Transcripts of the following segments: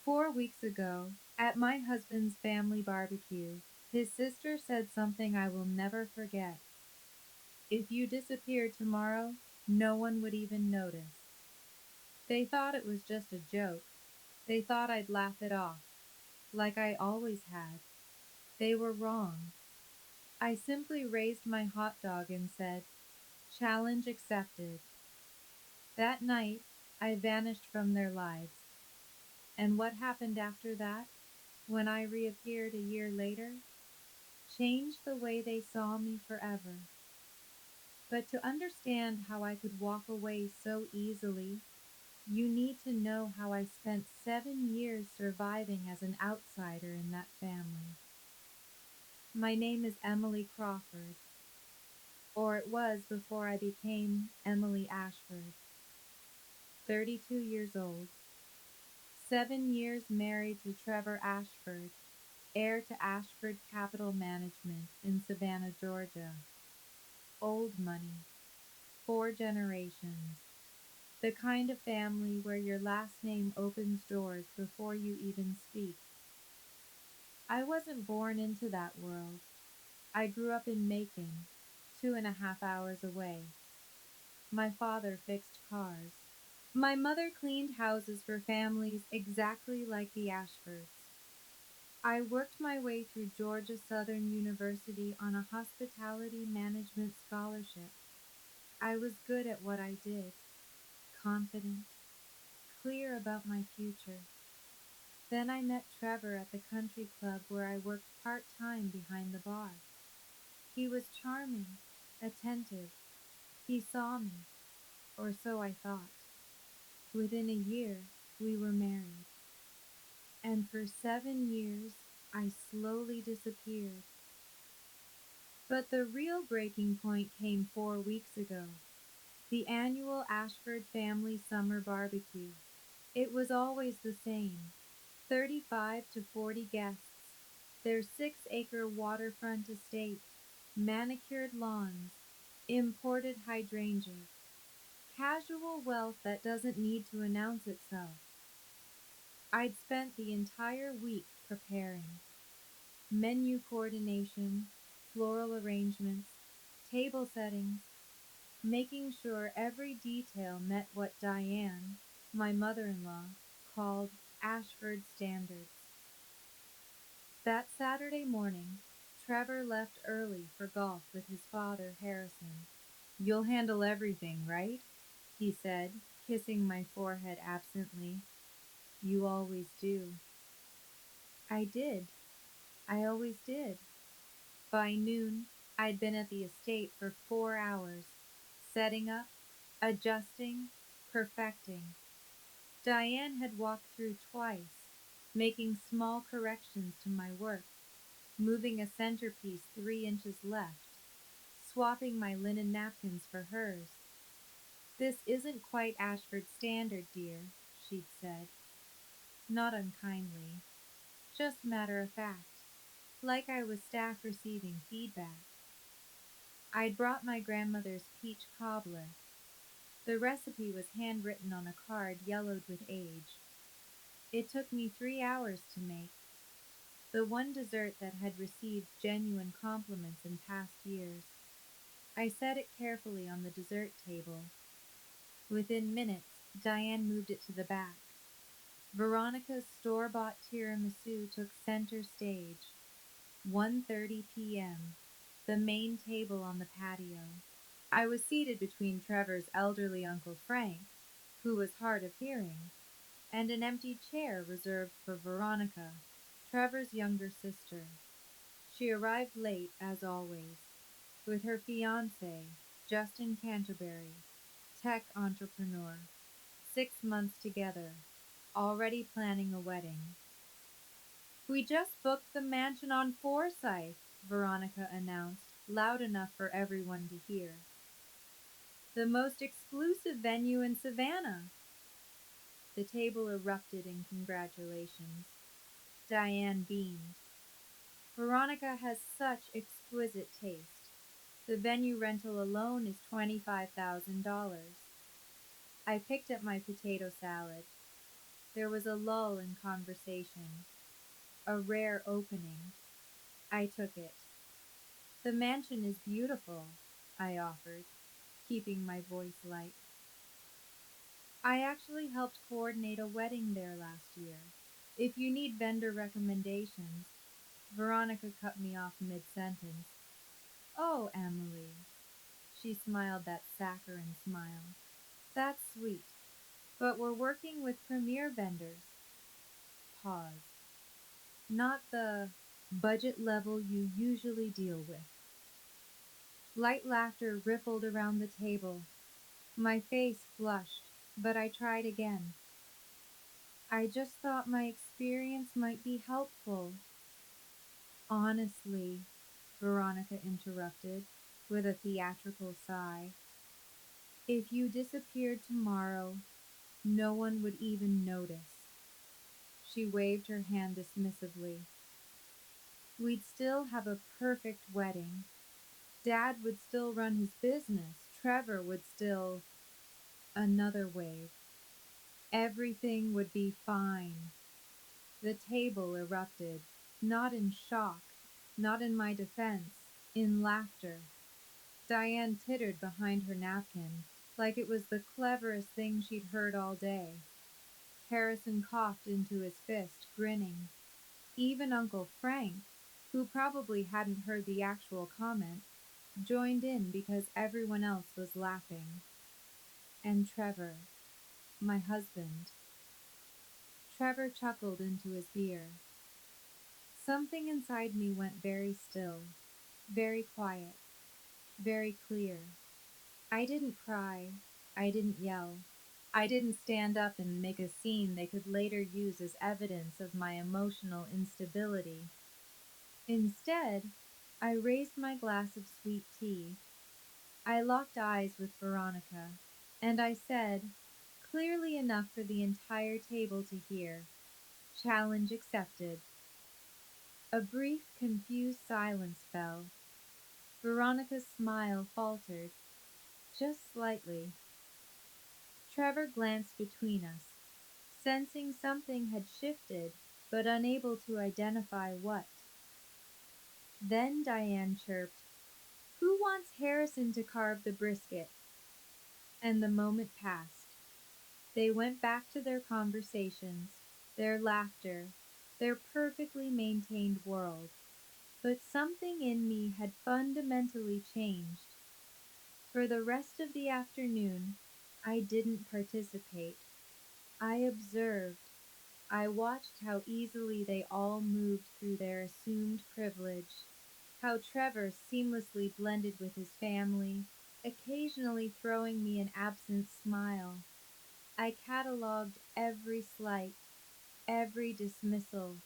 4 weeks ago, at my husband's family barbecue, his sister said something I will never forget. If you disappeared tomorrow, no one would even notice. They thought it was just a joke. They thought I'd laugh it off, like I always had. They were wrong. I simply raised my hot dog and said, "Challenge accepted." That night, I vanished from their lives. And what happened after that, when I reappeared a year later, changed the way they saw me forever. But to understand how I could walk away so easily, you need to know how I spent 7 years surviving as an outsider in that family. My name is Emily Crawford, or it was before I became Emily Ashford, 32 years old, 7 years married to Trevor Ashford, heir to Ashford Capital Management in Savannah, Georgia. Old money, 4 generations. The kind of family where your last name opens doors before you even speak. I wasn't born into that world. I grew up in Macon, 2.5 hours away. My father fixed cars. My mother cleaned houses for families exactly like the Ashfords. I worked my way through Georgia Southern University on a hospitality management scholarship. I was good at what I did, confident, clear about my future. Then I met Trevor at the country club where I worked part-time behind the bar. He was charming, attentive. He saw me, or so I thought. Within a year, we were married. And for 7 years, I slowly disappeared. But the real breaking point came 4 weeks ago, the annual Ashford family summer barbecue. It was always the same, 35 to 40 guests, their 6-acre waterfront estate, manicured lawns, imported hydrangeas, casual wealth that doesn't need to announce itself. I'd spent the entire week preparing. Menu coordination, floral arrangements, table settings, making sure every detail met what Diane, my mother-in-law, called Ashford standards. That Saturday morning, Trevor left early for golf with his father, Harrison. "You'll handle everything, right?" he said, kissing my forehead absently. "You always do." I did. I always did. By noon, I'd been at the estate for 4 hours, setting up, adjusting, perfecting. Diane had walked through twice, making small corrections to my work, moving a centerpiece 3 inches left, swapping my linen napkins for hers. "This isn't quite Ashford standard, dear," she'd said, not unkindly, just matter of fact, like I was staff receiving feedback. I'd brought my grandmother's peach cobbler. The recipe was handwritten on a card yellowed with age. It took me 3 hours to make, the one dessert that had received genuine compliments in past years. I set it carefully on the dessert table. Within minutes, Diane moved it to the back. Veronica's store-bought tiramisu took center stage. 1:30 p.m., the main table on the patio. I was seated between Trevor's elderly Uncle Frank, who was hard of hearing, and an empty chair reserved for Veronica, Trevor's younger sister. She arrived late, as always, with her fiancé, Justin Canterbury, tech entrepreneur. 6 months together, already planning a wedding. "We just booked the mansion on Forsyth," Veronica announced, loud enough for everyone to hear. "The most exclusive venue in Savannah." The table erupted in congratulations. Diane beamed. "Veronica has such exquisite taste. The venue rental alone is $25,000. I picked up my potato salad. There was a lull in conversation, a rare opening. I took it. The mansion is beautiful, I offered, keeping my voice light. I actually helped coordinate a wedding there last year. If you need vendor recommendations, Veronica cut me off mid sentence. Oh, Emily. She smiled that saccharine smile. That's sweet. But we're working with premier vendors. Pause. Not the budget level you usually deal with. Light laughter rippled around the table. My face flushed, but I tried again. I just thought my experience might be helpful. Honestly, Veronica interrupted, with a theatrical sigh, if you disappeared tomorrow, no one would even notice. She waved her hand dismissively. We'd still have a perfect wedding. Dad would still run his business. Trevor would still. Another wave. Everything would be fine. The table erupted, not in shock, not in my defense, in laughter. Diane tittered behind her napkin, like it was the cleverest thing she'd heard all day. Harrison coughed into his fist, grinning. Even Uncle Frank, who probably hadn't heard the actual comment, joined in because everyone else was laughing. And Trevor, my husband. Trevor chuckled into his beer. Something inside me went very still, very quiet, very clear. I didn't cry. I didn't yell. I didn't stand up and make a scene they could later use as evidence of my emotional instability. Instead, I raised my glass of sweet tea. I locked eyes with Veronica, and I said, clearly enough for the entire table to hear, challenge accepted. A brief, confused silence fell. Veronica's smile faltered, just slightly. Trevor glanced between us, sensing something had shifted, but unable to identify what. Then Diane chirped, who wants Harrison to carve the brisket? And the moment passed. They went back to their conversations, their laughter, their perfectly maintained world. But something in me had fundamentally changed. For the rest of the afternoon, I didn't participate. I observed. I watched how easily they all moved through their assumed privilege, how Trevor seamlessly blended with his family, occasionally throwing me an absent smile. I catalogued every slight, every dismissal,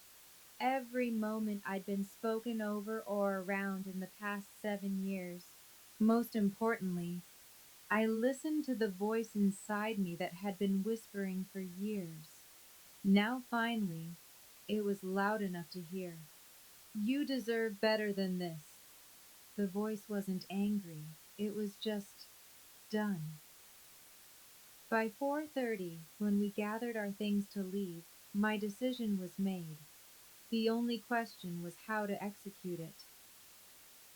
every moment I'd been spoken over or around in the past 7 years. Most importantly, I listened to the voice inside me that had been whispering for years. Now finally, it was loud enough to hear. You deserve better than this. The voice wasn't angry. It was just done. By 4:30, when we gathered our things to leave, my decision was made. The only question was how to execute it.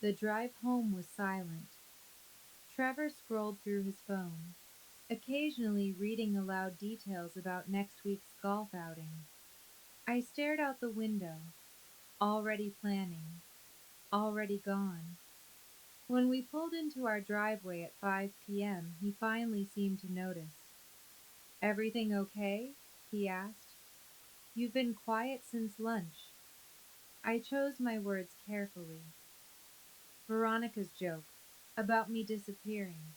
The drive home was silent. Trevor scrolled through his phone, occasionally reading aloud details about next week's golf outing. I stared out the window, already planning, already gone. When we pulled into our driveway at 5 p.m., he finally seemed to notice. Everything okay? He asked. You've been quiet since lunch. I chose my words carefully. Veronica's joke about me disappearing.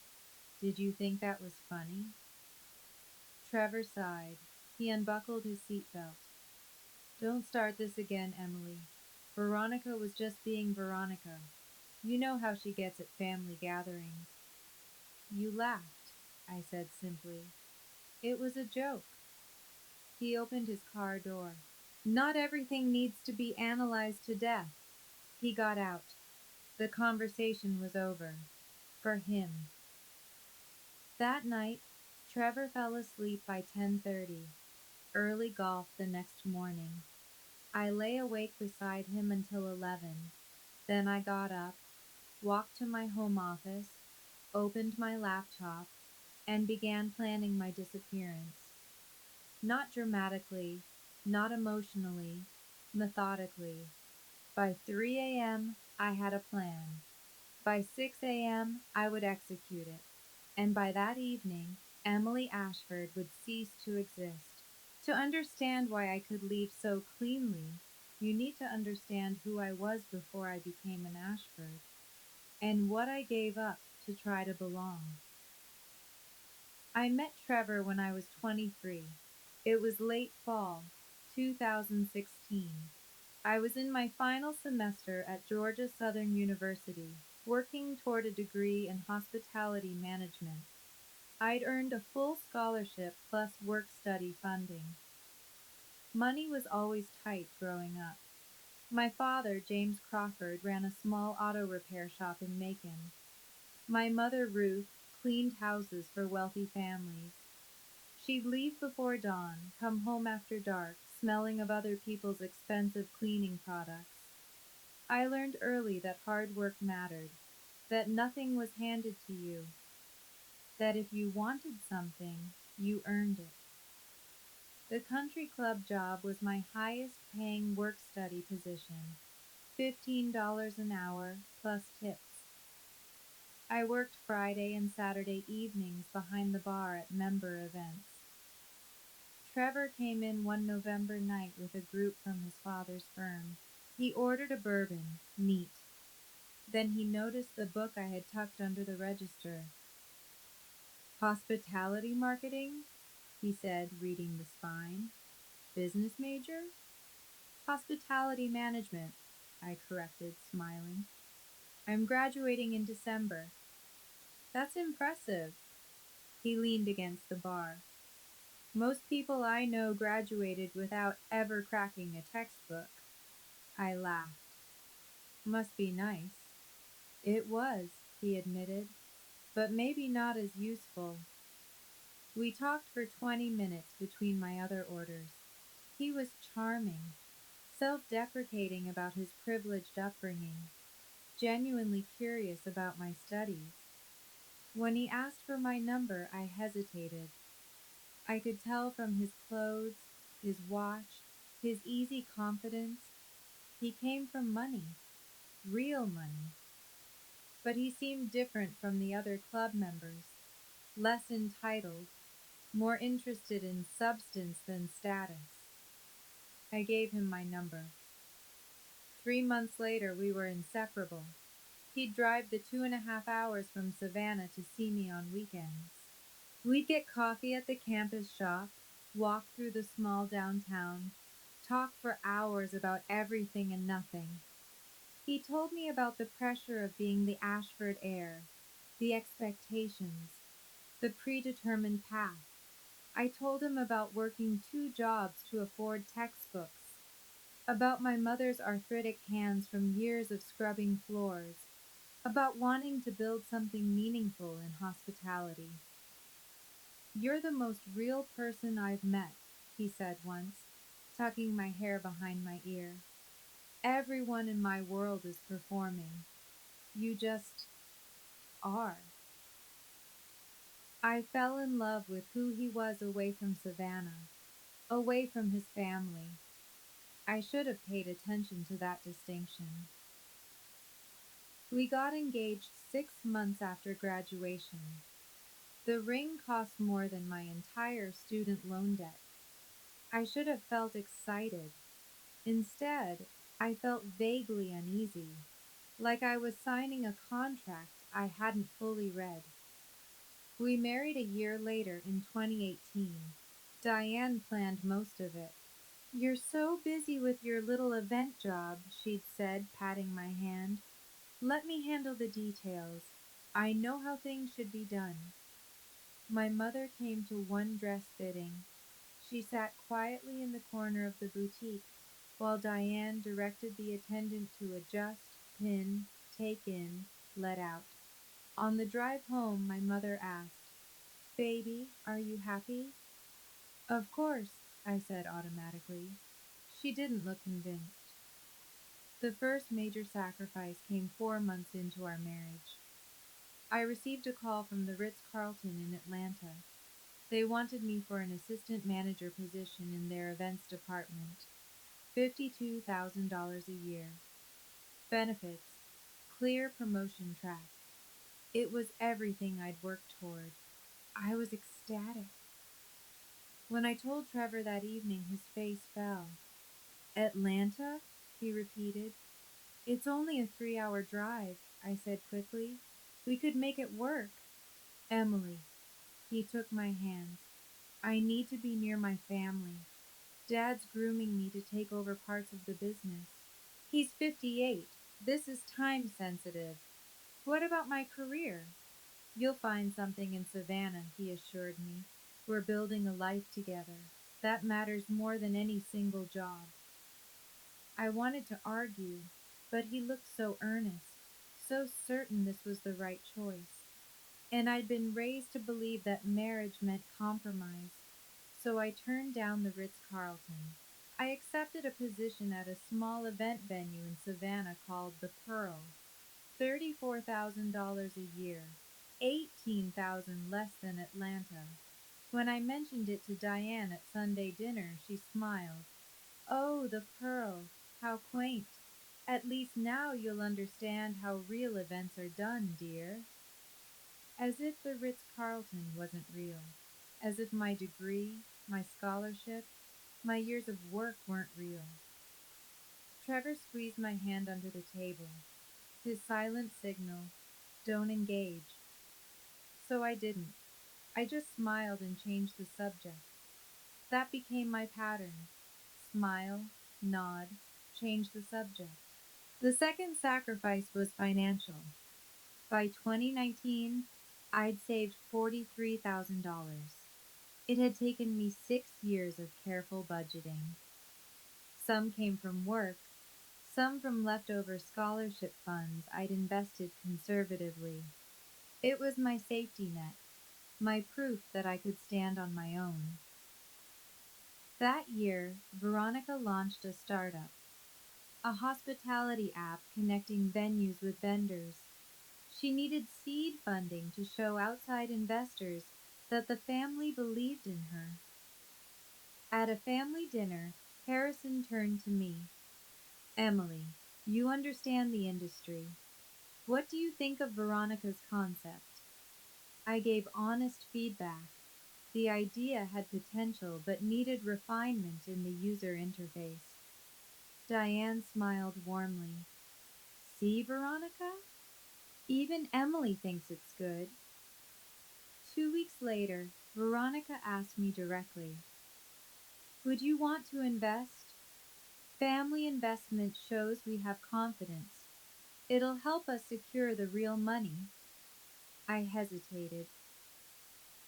Did you think that was funny? Trevor sighed. He unbuckled his seatbelt. Don't start this again, Emily. Veronica was just being Veronica. You know how she gets at family gatherings. You laughed, I said simply. It was a joke. He opened his car door. Not everything needs to be analyzed to death. He got out. The conversation was over. For him. That night, Trevor fell asleep by 10:30. early golf the next morning. I lay awake beside him until 11. Then I got up, walked to my home office, opened my laptop, and began planning my disappearance. Not dramatically, not emotionally, methodically. By 3 a.m., I had a plan. By 6 a.m., I would execute it. And by that evening, Emily Ashford would cease to exist. To understand why I could leave so cleanly, you need to understand who I was before I became an Ashford, and what I gave up to try to belong. I met Trevor when I was 23. It was late fall, 2016. I was in my final semester at Georgia Southern University, working toward a degree in hospitality management. I'd earned a full scholarship plus work study funding. Money was always tight growing up. My father, James Crawford, ran a small auto repair shop in Macon. My mother, Ruth, cleaned houses for wealthy families. She'd leave before dawn, come home after dark, smelling of other people's expensive cleaning products. I learned early that hard work mattered, that nothing was handed to you, that if you wanted something, you earned it. The country club job was my highest paying work study position, $15 an hour plus tips. I worked Friday and Saturday evenings behind the bar at member events. Trevor came in one November night with a group from his father's firm. He ordered a bourbon, neat. Then he noticed the book I had tucked under the register. Hospitality marketing? He said, reading the spine. Business major? Hospitality management, I corrected, smiling. I'm graduating in December. That's impressive. He leaned against the bar. Most people I know graduated without ever cracking a textbook. I laughed. Must be nice. It was, he admitted, but maybe not as useful. We talked for 20 minutes between my other orders. He was charming, self-deprecating about his privileged upbringing, genuinely curious about my studies. When he asked for my number, I hesitated. I could tell from his clothes, his watch, his easy confidence. He came from money, real money. But he seemed different from the other club members, less entitled, more interested in substance than status. I gave him my number. 3 months later, we were inseparable. He'd drive the 2.5 hours from Savannah to see me on weekends. We'd get coffee at the campus shop, walk through the small downtown, talk for hours about everything and nothing. He told me about the pressure of being the Ashford heir, the expectations, the predetermined path. I told him about working 2 jobs to afford textbooks, about my mother's arthritic hands from years of scrubbing floors, about wanting to build something meaningful in hospitality. You're the most real person I've met, he said once, tucking my hair behind my ear. Everyone in my world is performing. You just are. I fell in love with who he was away from Savannah, away from his family. I should have paid attention to that distinction. We got engaged 6 months after graduation. The ring cost more than my entire student loan debt. I should have felt excited. Instead, I felt vaguely uneasy, like I was signing a contract I hadn't fully read. We married a year later in 2018. Diane planned most of it. You're so busy with your little event job, she'd said, patting my hand. Let me handle the details. I know how things should be done. My mother came to one dress fitting. She sat quietly in the corner of the boutique, while Diane directed the attendant to adjust, pin, take in, let out. On the drive home, my mother asked, Baby, are you happy? Of course. I said automatically. She didn't look convinced. The first major sacrifice came 4 months into our marriage. I received a call from the Ritz Carlton in Atlanta. They wanted me for an assistant manager position in their events department. $52,000 a year. Benefits. Clear promotion track. It was everything I'd worked toward. I was ecstatic. When I told Trevor that evening, his face fell. Atlanta? He repeated. It's only a 3-hour drive, I said quickly. We could make it work. Emily. He took my hands. I need to be near my family. Dad's grooming me to take over parts of the business. He's 58. This is time sensitive. What about my career? You'll find something in Savannah, he assured me. We're building a life together. That matters more than any single job. I wanted to argue, but he looked so earnest, so certain this was the right choice. And I'd been raised to believe that marriage meant compromise. So I turned down the Ritz Carlton. I accepted a position at a small event venue in Savannah called The Pearl. $34,000 a year, 18,000 less than Atlanta. When I mentioned it to Diane at Sunday dinner, she smiled. Oh, the Pearl, how quaint. At least now you'll understand how real events are done, dear. As if the Ritz Carlton wasn't real. As if my degree, my scholarship, my years of work weren't real. Trevor squeezed my hand under the table. His silent signal, don't engage. So I didn't. I just smiled and changed the subject. That became my pattern. Smile, nod, change the subject. The second sacrifice was financial. By 2019, I'd saved $43,000. It had taken me 6 years of careful budgeting. Some came from work, some from leftover scholarship funds I'd invested conservatively. It was my safety net, my proof that I could stand on my own. That year, Veronica launched a startup, a hospitality app connecting venues with vendors. She needed seed funding to show outside investors that the family believed in her. At a family dinner, Harrison turned to me. Emily, you understand the industry. What do you think of Veronica's concept? I gave honest feedback. The idea had potential but needed refinement in the user interface. Diane smiled warmly. See, Veronica? Even Emily thinks it's good. 2 weeks later, Veronica asked me directly, would you want to invest? Family investment shows we have confidence. It'll help us secure the real money. I hesitated.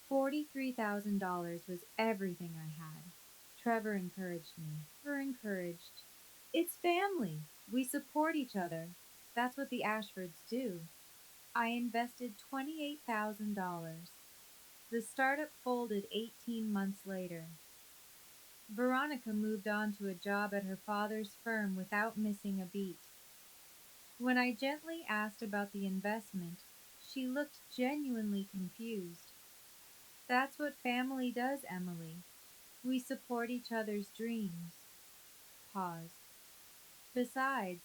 $43,000 was everything I had. Trevor encouraged me. It's family. We support each other. That's what the Ashfords do. I invested $28,000. The startup folded 18 months later. Veronica moved on to a job at her father's firm without missing a beat. When I gently asked about the investment, she looked genuinely confused. That's what family does, Emily. We support each other's dreams. Pause. Besides,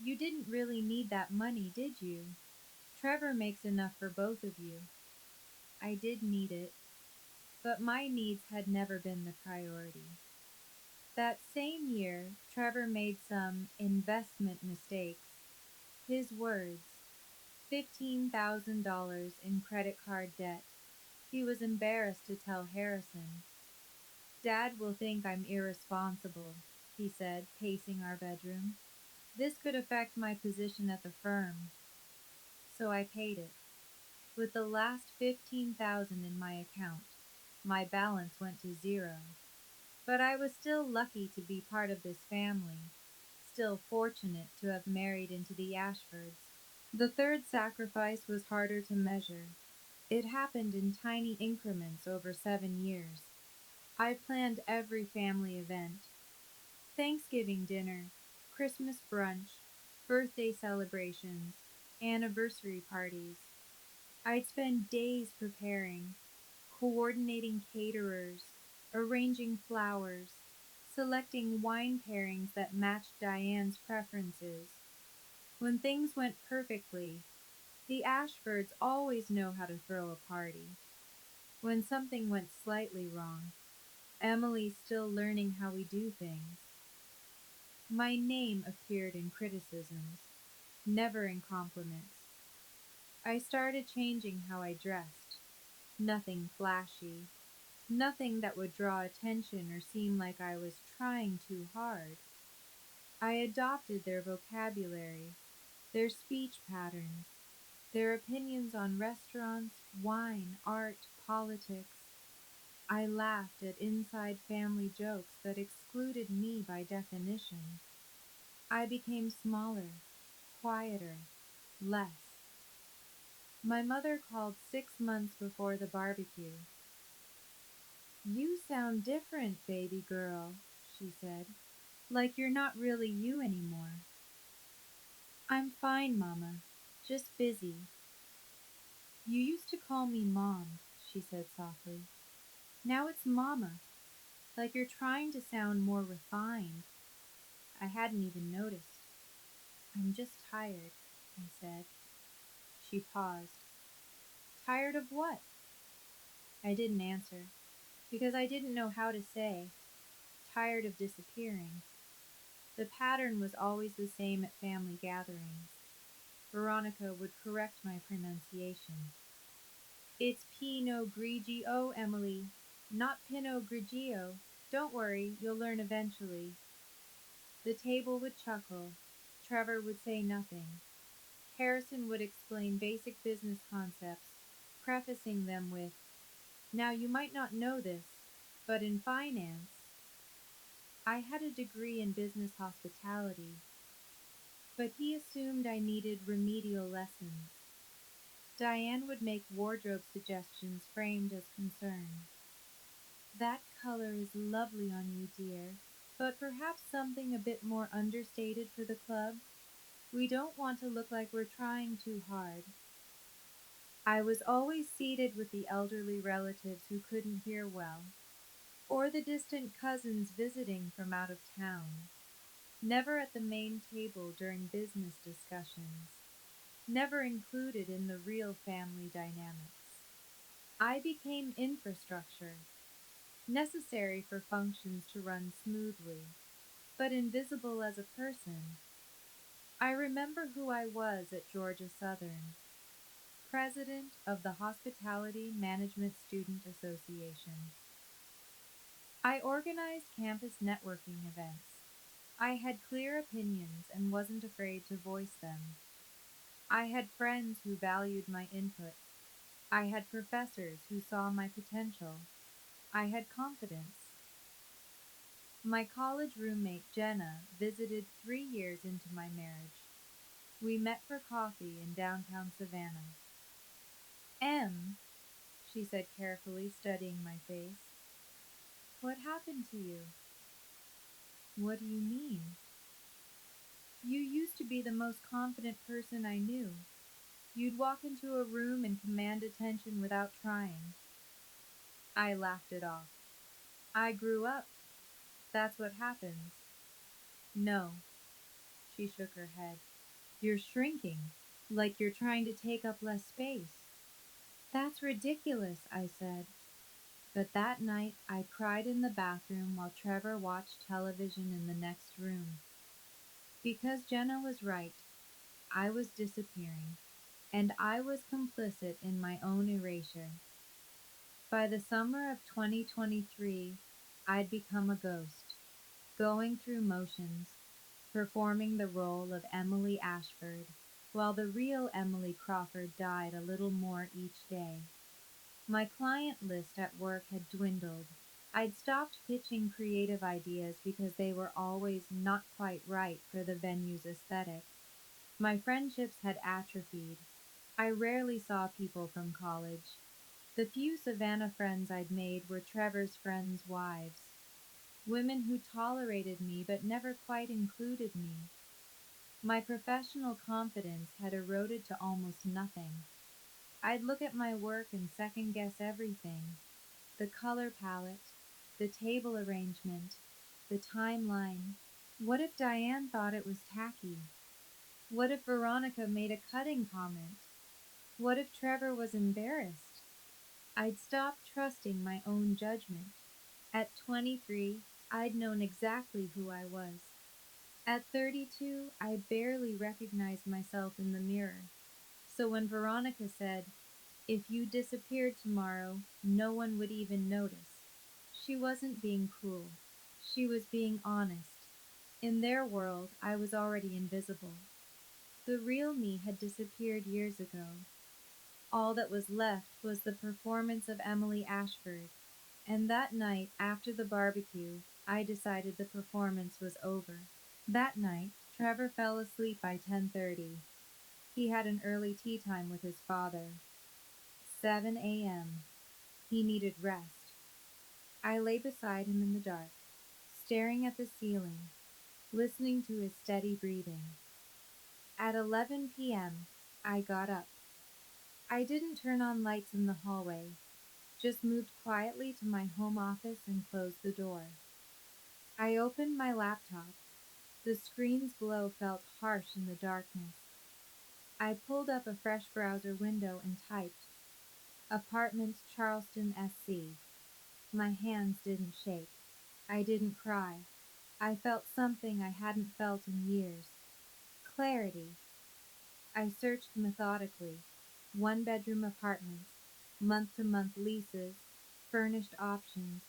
you didn't really need that money, did you? Trevor makes enough for both of you. I did need it, but my needs had never been the priority. That same year, Trevor made some investment mistakes. His words, $15,000 in credit card debt. He was embarrassed to tell Harrison. Dad will think I'm irresponsible, he said, pacing our bedroom. This could affect my position at the firm. So I paid it. With the last $15,000 in my account, my balance went to zero. But I was still lucky to be part of this family, still fortunate to have married into the Ashfords. The third sacrifice was harder to measure. It happened in tiny increments over 7 years. I planned every family event: Thanksgiving dinner, Christmas brunch, birthday celebrations, anniversary parties. I'd spend days preparing, coordinating caterers, arranging flowers, selecting wine pairings that matched Diane's preferences. When things went perfectly, the Ashfords always know how to throw a party. When something went slightly wrong, Emily's still learning how we do things. My name appeared in criticisms, never in compliments. I started changing how I dressed. Nothing flashy, nothing that would draw attention or seem like I was trying too hard. I adopted their vocabulary, their speech patterns, their opinions on restaurants, wine, art, politics. I laughed at inside family jokes that excluded me by definition. I became smaller, quieter, less. My mother called 6 months before the barbecue. "You sound different, baby girl," she said, "like you're not really you anymore." "I'm fine, Mama, just busy." "You used to call me Mom," she said softly. "Now it's Mama, like you're trying to sound more refined." I hadn't even noticed. "I'm just tired," I said. She paused. "Tired of what?" I didn't answer, because I didn't know how to say. Tired of disappearing. The pattern was always the same at family gatherings. Veronica would correct my pronunciation. "It's Pinot Grigio, Emily, not Pinot Grigio. Don't worry, you'll learn eventually." The table would chuckle. Trevor would say nothing. Harrison would explain basic business concepts, prefacing them with, "Now you might not know this, but in finance." I had a degree in business hospitality, but he assumed I needed remedial lessons. Diane would make wardrobe suggestions framed as concern. "That color is lovely on you, dear, but perhaps something a bit more understated for the club. We don't want to look like we're trying too hard." I was always seated with the elderly relatives who couldn't hear well, or the distant cousins visiting from out of town. Never at the main table during business discussions. Never included in the real family dynamics. I became infrastructure, necessary for functions to run smoothly, but invisible as a person. I remember who I was at Georgia Southern, president of the Hospitality Management Student Association. I organized campus networking events. I had clear opinions and wasn't afraid to voice them. I had friends who valued my input. I had professors who saw my potential. I had confidence. My college roommate Jenna visited 3 years into my marriage. We met for coffee in downtown Savannah. "Em," she said carefully, studying my face, "what happened to you?" "What do you mean?" "You used to be the most confident person I knew. You'd walk into a room and command attention without trying." I laughed it off. "I grew up. That's what happens." "No." She shook her head. "You're shrinking, like you're trying to take up less space." "That's ridiculous," I said. But that night I cried in the bathroom while Trevor watched television in the next room. Because Jenna was right. I was disappearing, and I was complicit in my own erasure. By the summer of 2023, I'd become a ghost, going through motions, performing the role of Emily Ashford, while the real Emily Crawford died a little more each day. My client list at work had dwindled. I'd stopped pitching creative ideas because they were always not quite right for the venue's aesthetic. My friendships had atrophied. I rarely saw people from college. The few Savannah friends I'd made were Trevor's friends' wives, women who tolerated me but never quite included me. My professional confidence had eroded to almost nothing. I'd look at my work and second guess everything: the color palette, the table arrangement, the timeline. What if Diane thought it was tacky? What if Veronica made a cutting comment? What if Trevor was embarrassed? I'd stopped trusting my own judgment. At 23, I'd known exactly who I was. At 32, I barely recognized myself in the mirror. So when Veronica said, "If you disappeared tomorrow, no one would even notice," she wasn't being cruel. She was being honest. In their world, I was already invisible. The real me had disappeared years ago. All that was left was the performance of Emily Ashford, and that night after the barbecue, I decided the performance was over. That night, Trevor fell asleep by 10:30. He had an early tea time with his father. 7 a.m. He needed rest. I lay beside him in the dark, staring at the ceiling, listening to his steady breathing. At 11 p.m., I got up. I didn't turn on lights in the hallway, just moved quietly to my home office and closed the door. I opened my laptop. The screen's glow felt harsh in the darkness. I pulled up a fresh browser window and typed, "Apartments Charleston, SC." My hands didn't shake. I didn't cry. I felt something I hadn't felt in years: clarity. I searched methodically: one bedroom apartments, month to month leases, furnished options,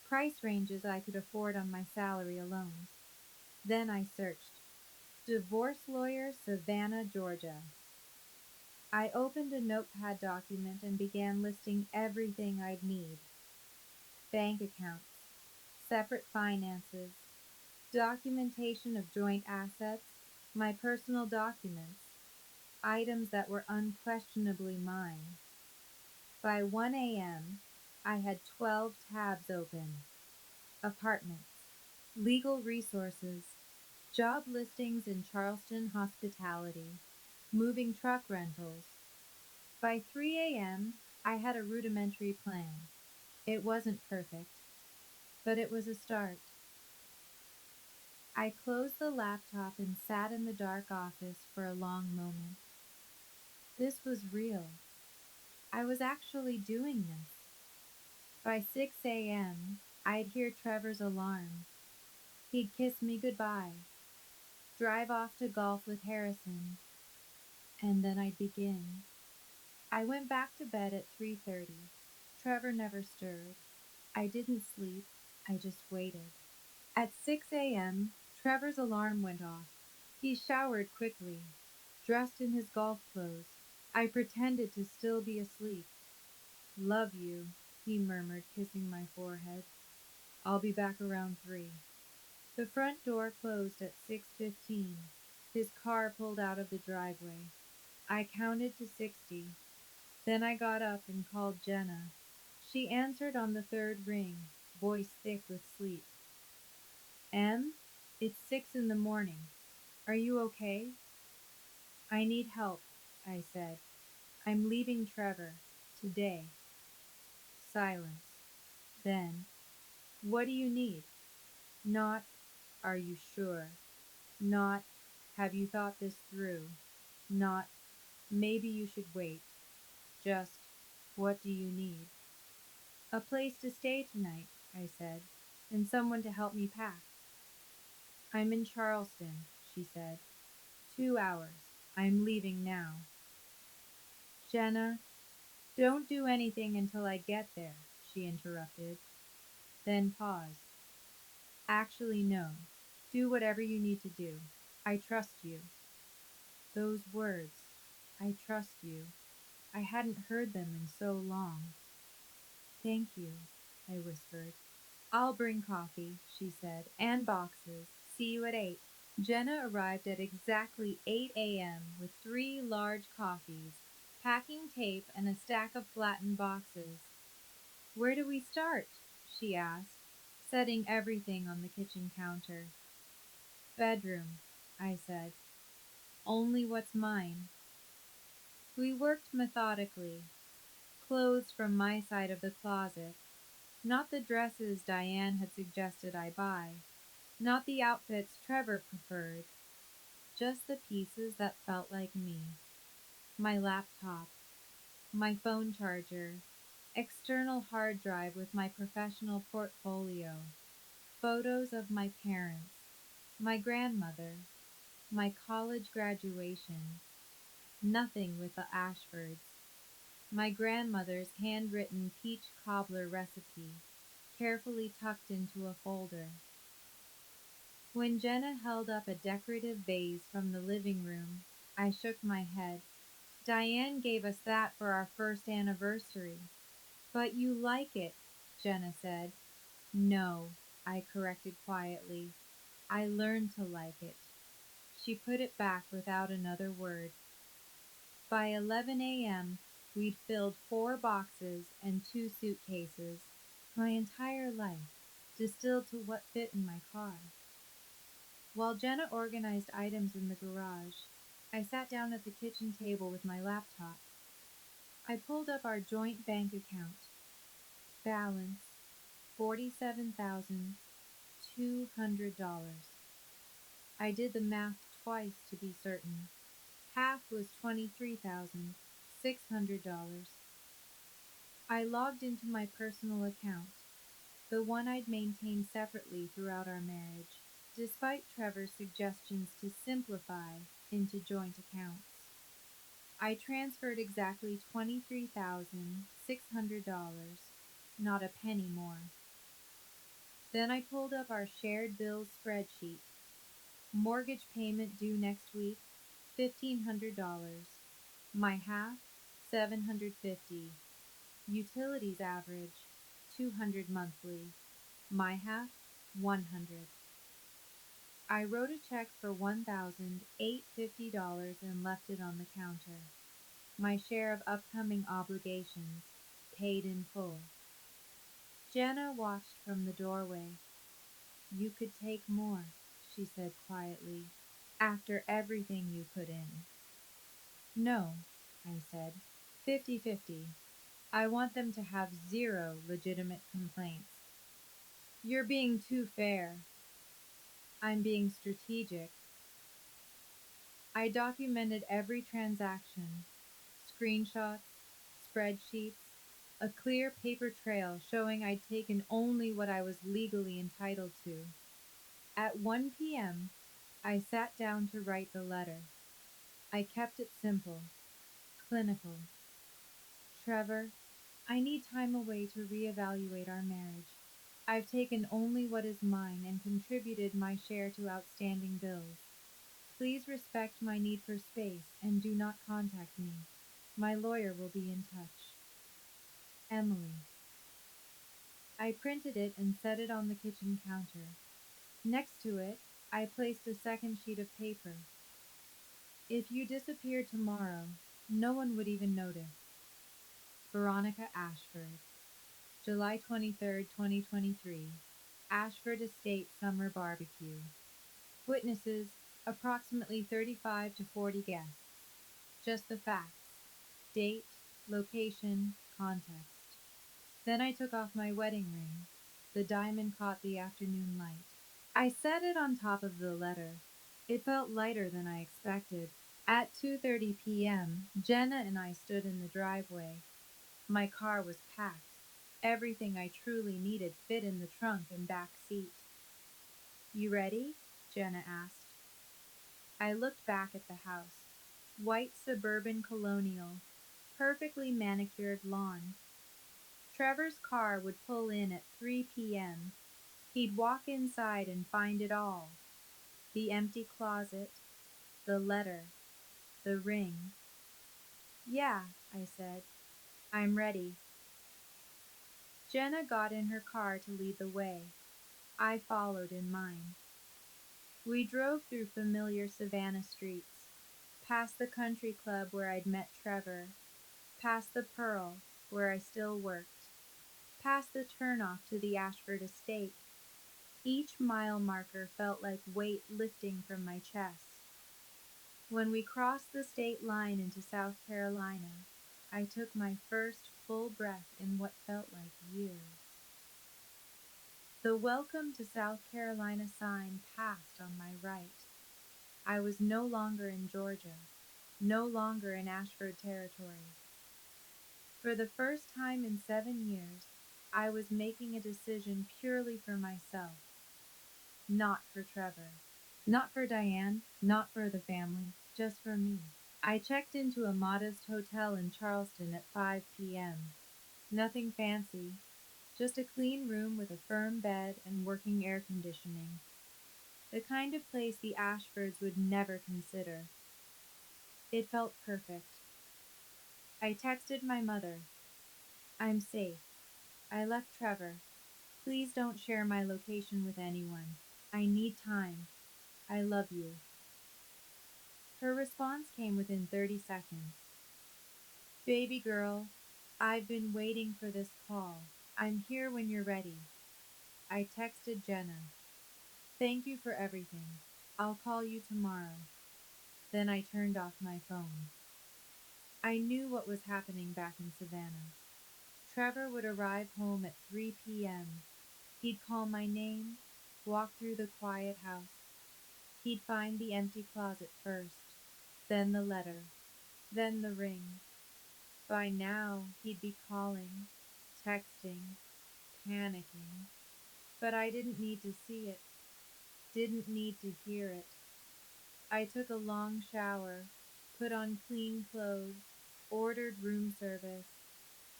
price ranges I could afford on my salary alone. Then I searched divorce lawyer, Savannah, Georgia. I opened a notepad document and began listing everything I'd need: bank accounts, separate finances, documentation of joint assets, my personal documents, items that were unquestionably mine. By 1 a.m., I had 12 tabs open: apartments, legal resources, job listings in Charleston hospitality, moving truck rentals. By 3 a.m., I had a rudimentary plan. It wasn't perfect, but it was a start. I closed the laptop and sat in the dark office for a long moment. This was real. I was actually doing this. By 6 a.m., I'd hear Trevor's alarm. He'd kiss me goodbye, drive off to golf with Harrison, and then I'd begin. I went back to bed at 3:30. Trevor never stirred. I didn't sleep. I just waited. At 6 a.m., Trevor's alarm went off. He showered quickly, dressed in his golf clothes. I pretended to still be asleep. "Love you," he murmured, kissing my forehead. "I'll be back around 3." The front door closed at 6:15. His car pulled out of the driveway. I counted to 60. Then I got up and called Jenna. She answered on the third ring, voice thick with sleep. "Em, it's 6 in the morning. Are you okay?" "I need help," I said. "I'm leaving Trevor. Today." Silence. Then, "What do you need?" Not, "Are you sure?" Not, "Have you thought this through?" Not, "Maybe you should wait." Just, "What do you need?" "A place to stay tonight," I said, "and someone to help me pack." "I'm in Charleston," she said. 2 hours. I'm leaving now." "Jenna, don't do anything until I get there," she interrupted, then paused. "Actually, no. Do whatever you need to do. I trust you." Those words, "I trust you." I hadn't heard them in so long. "Thank you," I whispered. "I'll bring coffee," she said, "and boxes. See you at 8. Jenna arrived at exactly 8 a.m. with 3 large coffees, packing tape and a stack of flattened boxes. Where do we start? She asked, setting everything on the kitchen counter. Bedroom, I said. Only what's mine. We worked methodically. Clothes from my side of the closet. Not the dresses Diane had suggested I buy. Not the outfits Trevor preferred. Just the pieces that felt like me. My laptop. My phone charger. External hard drive with my professional portfolio. Photos of my parents. My grandmother. My college graduation. Nothing with the Ashfords. My grandmother's handwritten peach cobbler recipe, carefully tucked into a folder. When Jenna held up a decorative vase from the living room, I shook my head. Diane gave us that for our first anniversary. But you like it, Jenna said. No, I corrected quietly. I learned to like it. She put it back without another word. By 11 a.m., we'd filled 4 boxes and 2 suitcases. My entire life, distilled to what fit in my car. While Jenna organized items in the garage, I sat down at the kitchen table with my laptop. I pulled up our joint bank account. Balance $47,200. I did the math twice to be certain. Half was $23,600. I logged into my personal account, the one I'd maintained separately throughout our marriage, despite Trevor's suggestions to simplify into joint accounts. I transferred exactly $23,600, not a penny more. Then I pulled up our shared bills spreadsheet. Mortgage payment due next week, $1,500. My half, $750. Utilities average, $200 monthly. My half, $100. I wrote a check for $1,850 and left it on the counter. My share of upcoming obligations, paid in full. Jenna watched from the doorway. You could take more, she said quietly, after everything you put in. No, I said, 50-50. I want them to have 0 legitimate complaints. You're being too fair. I'm being strategic. I documented every transaction, screenshots, spreadsheets, a clear paper trail showing I'd taken only what I was legally entitled to. At 1 p.m., I sat down to write the letter. I kept it simple, clinical. Trevor, I need time away to reevaluate our marriage. I've taken only what is mine and contributed my share to outstanding bills. Please respect my need for space and do not contact me. My lawyer will be in touch. Emily. I printed it and set it on the kitchen counter. Next to it, I placed a second sheet of paper. If you disappeared tomorrow, no one would even notice. Veronica Ashford. July 23rd, 2023. Ashford Estate Summer Barbecue. Witnesses, approximately 35 to 40 guests. Just the facts. Date, location, context. Then I took off my wedding ring. The diamond caught the afternoon light. I set it on top of the letter. It felt lighter than I expected. At 2:30 p.m., Jenna and I stood in the driveway. My car was packed. Everything I truly needed fit in the trunk and back seat. You ready? Jenna asked. I looked back at the house. White suburban colonial, perfectly manicured lawn. Trevor's car would pull in at 3 p.m. He'd walk inside and find it all. The empty closet, the letter, the ring. Yeah, I said. I'm ready. Jenna got in her car to lead the way. I followed in mine. We drove through familiar Savannah streets, past the country club where I'd met Trevor, past the Pearl, where I still worked, past the turnoff to the Ashford estate. Each mile marker felt like weight lifting from my chest. When we crossed the state line into South Carolina, I took my first full breath in what felt like years. The Welcome to South Carolina sign passed on my right. I was no longer in Georgia, no longer in Ashford territory. For the first time in 7 years, I was making a decision purely for myself, not for Trevor, not for Diane, not for the family, just for me. I checked into a modest hotel in Charleston at 5 p.m. Nothing fancy, just a clean room with a firm bed and working air conditioning. The kind of place the Ashfords would never consider. It felt perfect. I texted my mother. I'm safe. I left Trevor. Please don't share my location with anyone. I need time. I love you. Her response came within 30 seconds. Baby girl, I've been waiting for this call. I'm here when you're ready. I texted Jenna. Thank you for everything. I'll call you tomorrow. Then I turned off my phone. I knew what was happening back in Savannah. Trevor would arrive home at 3 p.m. He'd call my name, walk through the quiet house. He'd find the empty closet first, then the letter, then the ring. By now, he'd be calling, texting, panicking. But I didn't need to see it, didn't need to hear it. I took a long shower, put on clean clothes, ordered room service,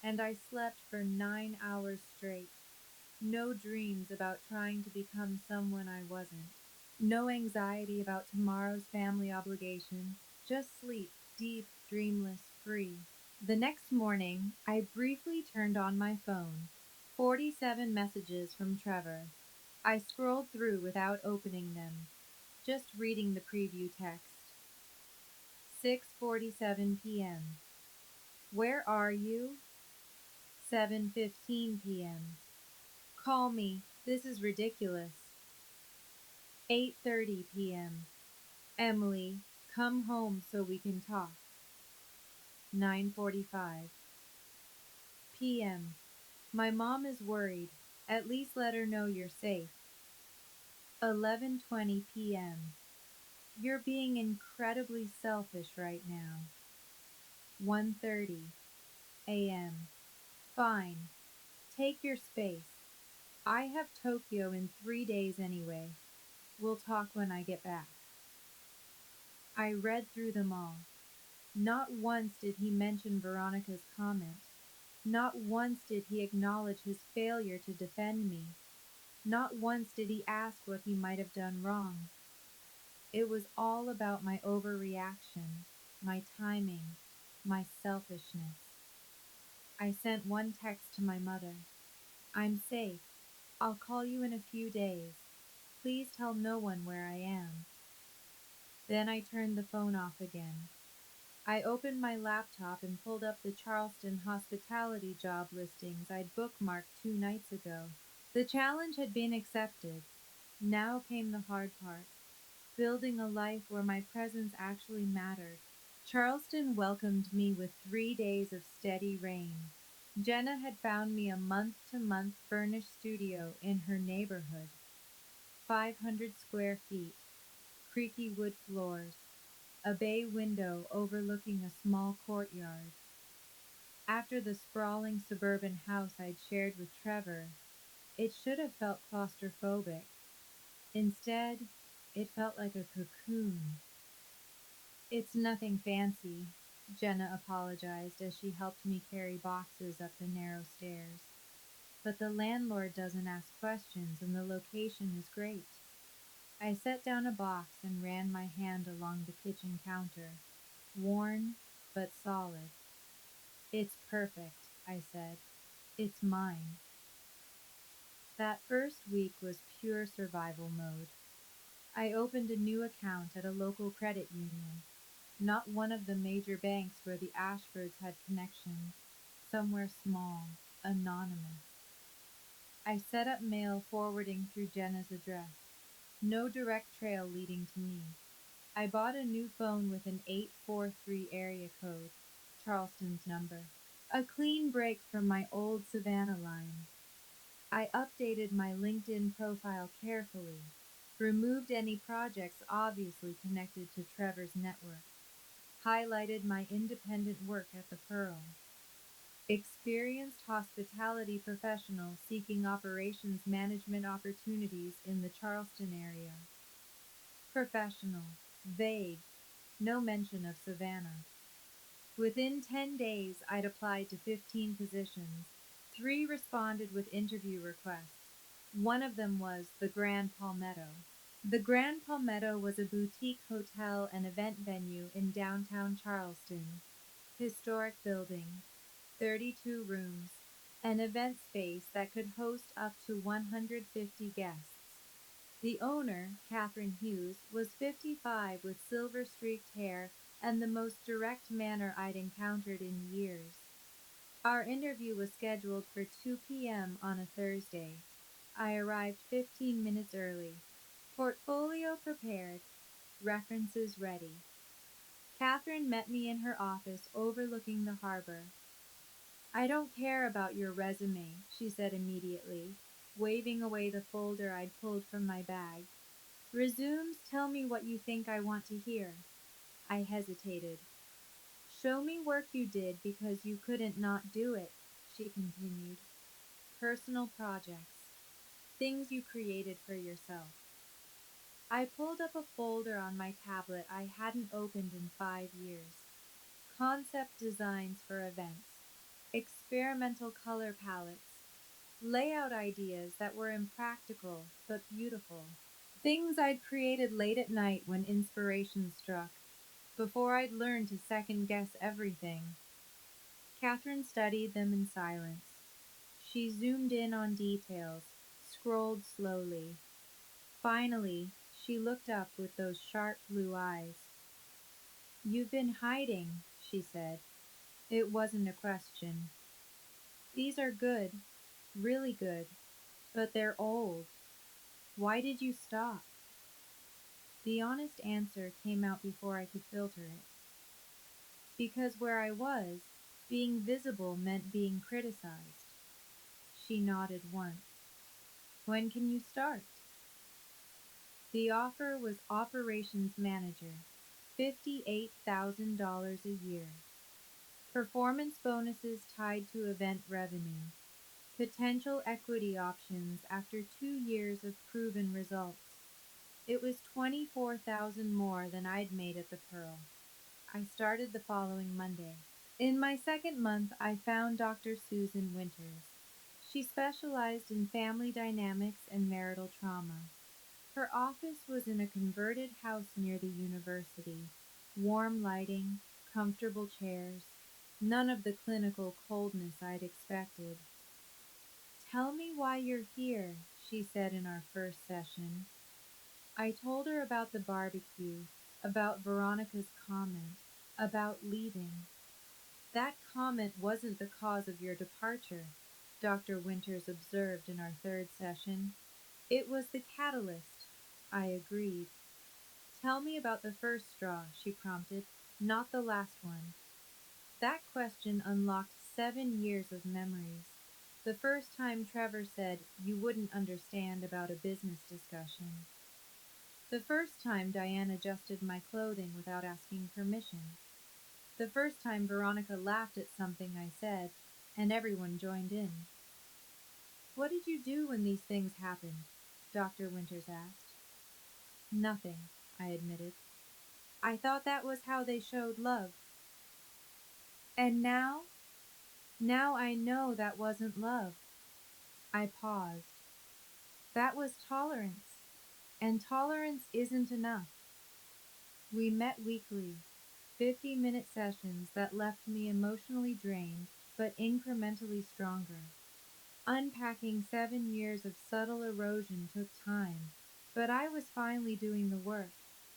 and I slept for 9 hours straight. No dreams about trying to become someone I wasn't. No anxiety about tomorrow's family obligations. Just sleep, deep, dreamless, free. The next morning, I briefly turned on my phone. 47 messages from Trevor. I scrolled through without opening them, just reading the preview text. 6:47 p.m. Where are you? 7:15 p.m. Call me. This is ridiculous. 8:30 p.m. Emily, come home so we can talk. 9:45 p.m. My mom is worried. At least let her know you're safe. 11:20 p.m. You're being incredibly selfish right now. 1:30 a.m. Fine. Take your space. I have Tokyo in 3 days anyway. We'll talk when I get back. I read through them all. Not once did he mention Veronica's comment. Not once did he acknowledge his failure to defend me. Not once did he ask what he might have done wrong. It was all about my overreaction, my timing, my selfishness. I sent one text to my mother. I'm safe. I'll call you in a few days. Please tell no one where I am. Then I turned the phone off again. I opened my laptop and pulled up the Charleston hospitality job listings I'd bookmarked 2 nights ago. The challenge had been accepted. Now came the hard part, building a life where my presence actually mattered. Charleston welcomed me with 3 days of steady rain. Jenna had found me a month-to-month furnished studio in her neighborhood. 500 square feet, creaky wood floors, a bay window overlooking a small courtyard. After the sprawling suburban house I'd shared with Trevor, it should have felt claustrophobic. Instead, it felt like a cocoon. It's nothing fancy, Jenna apologized as she helped me carry boxes up the narrow stairs. But the landlord doesn't ask questions and the location is great. I set down a box and ran my hand along the kitchen counter. Worn, but solid. It's perfect, I said. It's mine. That first week was pure survival mode. I opened a new account at a local credit union. not one of the major banks where the Ashfords had connections, somewhere small, anonymous. I set up mail forwarding through Jenna's address. No direct trail leading to me. I bought a new phone with an 843 area code, Charleston's number. A clean break from my old Savannah line. I updated my LinkedIn profile carefully, removed any projects obviously connected to Trevor's network, highlighted my independent work at the Pearl. Experienced hospitality professional seeking operations management opportunities in the Charleston area. Professional, vague, no mention of Savannah. Within 10 days, I'd applied to 15 positions. 3 responded with interview requests. One of them was the Grand Palmetto. The Grand Palmetto was a boutique hotel and event venue in downtown Charleston. Historic building, 32 rooms, an event space that could host up to 150 guests. The owner, Catherine Hughes, was 55 with silver-streaked hair and the most direct manner I'd encountered in years. Our interview was scheduled for 2 p.m. on a Thursday. I arrived 15 minutes early. Portfolio prepared, references ready. Catherine met me in her office overlooking the harbor. "I don't care about your resume," she said immediately, waving away the folder I'd pulled from my bag. "Resumes tell me what you think I want to hear." I hesitated. "Show me work you did because you couldn't not do it," she continued. "Personal projects. Things you created for yourself." I pulled up a folder on my tablet I hadn't opened in 5 years. Concept designs for events. Experimental color palettes. Layout ideas that were impractical but beautiful. Things I'd created late at night when inspiration struck, before I'd learned to second guess everything. Catherine studied them in silence. She zoomed in on details, scrolled slowly. Finally, she looked up with those sharp blue eyes. "You've been hiding," she said. It wasn't a question. "These are good, really good, but they're old. Why did you stop?" The honest answer came out before I could filter it. "Because where I was, being visible meant being criticized." She nodded once. "When can you start?" The offer was operations manager, $58,000 a year. Performance bonuses tied to event revenue. Potential equity options after 2 years of proven results. It was 24,000 more than I'd made at the Pearl. I started the following Monday. In my second month, I found Dr. Susan Winters. She specialized in family dynamics and marital trauma. Her office was in a converted house near the university. Warm lighting, comfortable chairs, none of the clinical coldness I'd expected. "Tell me why you're here," she said in our first session. I told her about the barbecue, about Veronica's comment, about leaving. "That comment wasn't the cause of your departure," Dr. Winters observed in our third session. "It was the catalyst." I agreed. "Tell me about the first straw," she prompted, "not the last one." That question unlocked 7 years of memories. The first time Trevor said, "You wouldn't understand about a business discussion." The first time Diane adjusted my clothing without asking permission. The first time Veronica laughed at something I said, and everyone joined in. "What did you do when these things happened?" Dr. Winters asked. "Nothing," I admitted. "I thought that was how they showed love." "And now? Now I know that wasn't love." I paused. "That was tolerance. And tolerance isn't enough." We met weekly, 50-minute sessions that left me emotionally drained but incrementally stronger. Unpacking 7 years of subtle erosion took time, but I was finally doing the work.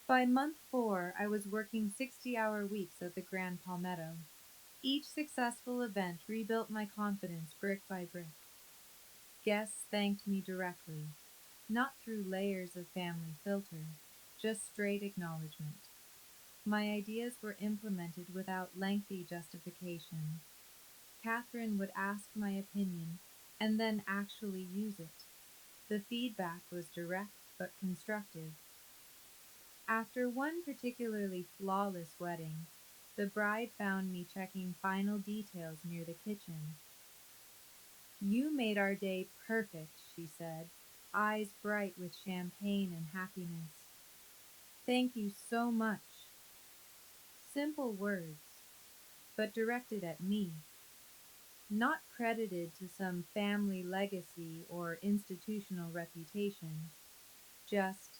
By month 4, I was working 60-hour weeks at the Grand Palmetto. Each successful event rebuilt my confidence brick by brick. Guests thanked me directly, not through layers of family filter, just straight acknowledgement. My ideas were implemented without lengthy justification. Catherine would ask my opinion and then actually use it. The feedback was direct but constructive. After one particularly flawless wedding, the bride found me checking final details near the kitchen. "You made our day perfect," she said, eyes bright with champagne and happiness. "Thank you so much." Simple words, but directed at me, not credited to some family legacy or institutional reputation. Just,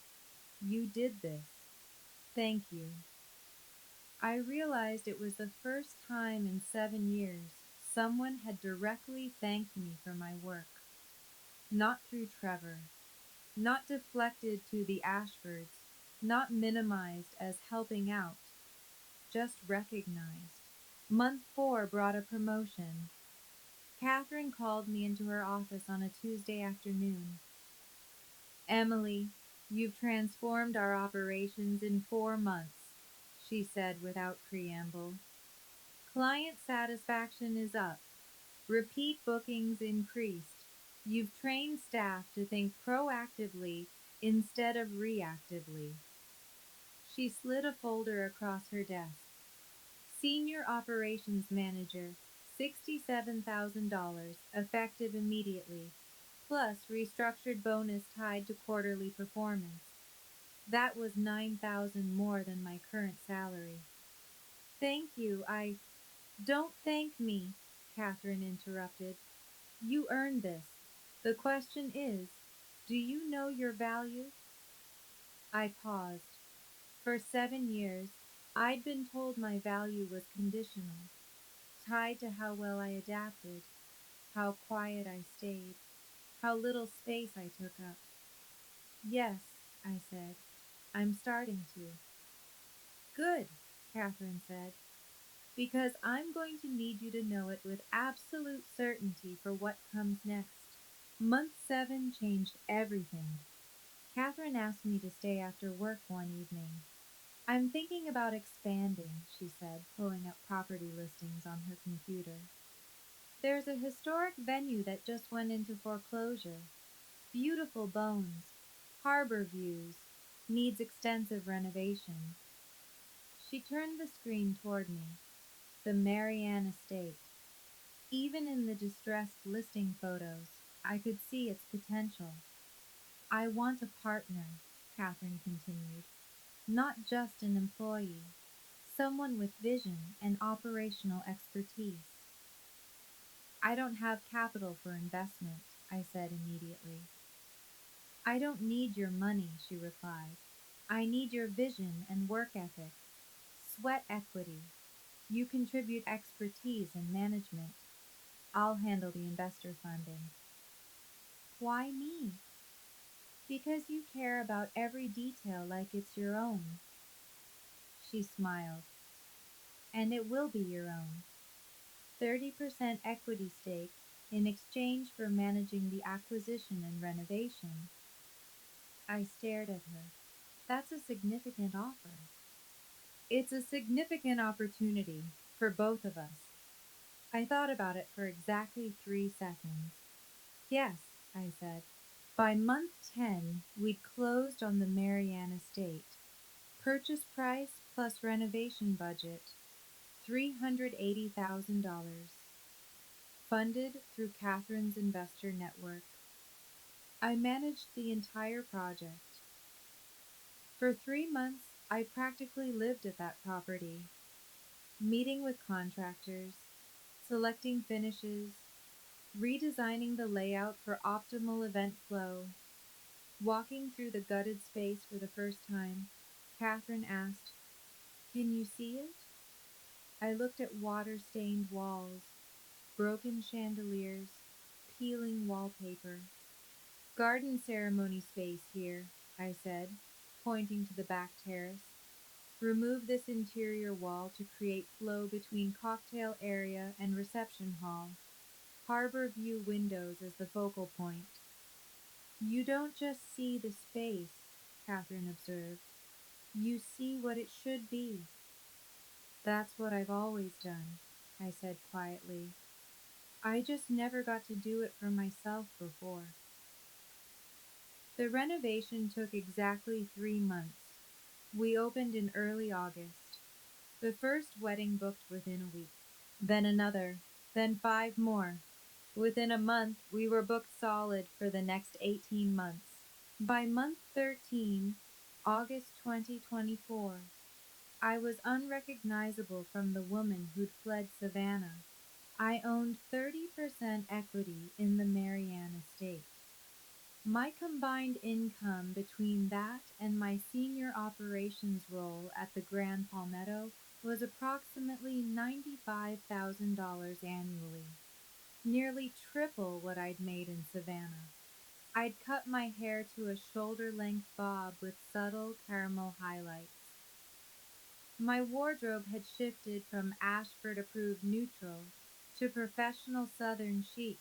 "You did this. Thank you." I realized it was the first time in 7 years someone had directly thanked me for my work. Not through Trevor, not deflected to the Ashfords, not minimized as helping out, just recognized. Month 4 brought a promotion. Catherine called me into her office on a Tuesday afternoon. "Emily, you've transformed our operations in 4 months," she said without preamble. "Client satisfaction is up. Repeat bookings increased. You've trained staff to think proactively instead of reactively." She slid a folder across her desk. "Senior Operations Manager, $67,000, effective immediately, plus restructured bonus tied to quarterly performance. That was $9,000 more than my current salary." "Thank you, Don't thank me," Catherine interrupted. "You earned this. The question is, do you know your value?" I paused. For 7 years, I'd been told my value was conditional, tied to how well I adapted, how quiet I stayed, how little space I took up. "Yes," I said, "I'm starting to." "Good," Catherine said, "because I'm going to need you to know it with absolute certainty for what comes next." Month 7 changed everything. Catherine asked me to stay after work one evening. "I'm thinking about expanding," she said, pulling up property listings on her computer. "There's a historic venue that just went into foreclosure. Beautiful bones, harbor views, needs extensive renovation." She turned the screen toward me. The Marianne Estate. Even in the distressed listing photos, I could see its potential. "I want a partner," Catherine continued, "not just an employee, someone with vision and operational expertise." "I don't have capital for investment," I said immediately. "I don't need your money," she replied. "I need your vision and work ethic. Sweat equity. You contribute expertise and management. I'll handle the investor funding." "Why me?" "Because you care about every detail like it's your own." She smiled. "And it will be your own. 30% equity stake in exchange for managing the acquisition and renovation." I stared at her. "That's a significant offer." "It's a significant opportunity for both of us." I thought about it for exactly 3 seconds. "Yes," I said. By month 10, we'd closed on the Marianne Estate. Purchase price plus renovation budget, $380,000. Funded through Catherine's investor network. I managed the entire project. For 3 months, I practically lived at that property, meeting with contractors, selecting finishes, redesigning the layout for optimal event flow. Walking through the gutted space for the first time, Catherine asked, "Can you see it?" I looked at water-stained walls, broken chandeliers, peeling wallpaper. "Garden ceremony space here," I said. pointing to the back terrace. Remove this interior wall to create flow between cocktail area and reception hall. Harbor view windows as the focal point. You don't just see the space, Catherine observed. You see what it should be. That's what I've always done, I said quietly. I just never got to do it for myself before. The renovation took exactly 3 months. We opened in early August. The first wedding booked within a week, then another, then 5 more. Within a month, we were booked solid for the next 18 months. By month 13, August 2024, I was unrecognizable from the woman who'd fled Savannah. I owned 30% equity in the Marianne estate. My combined income between that and my senior operations role at the Grand Palmetto was approximately $95,000 annually, nearly triple what I'd made in Savannah. I'd cut my hair to a shoulder-length bob with subtle caramel highlights. My wardrobe had shifted from Ashford-approved neutral to professional Southern chic,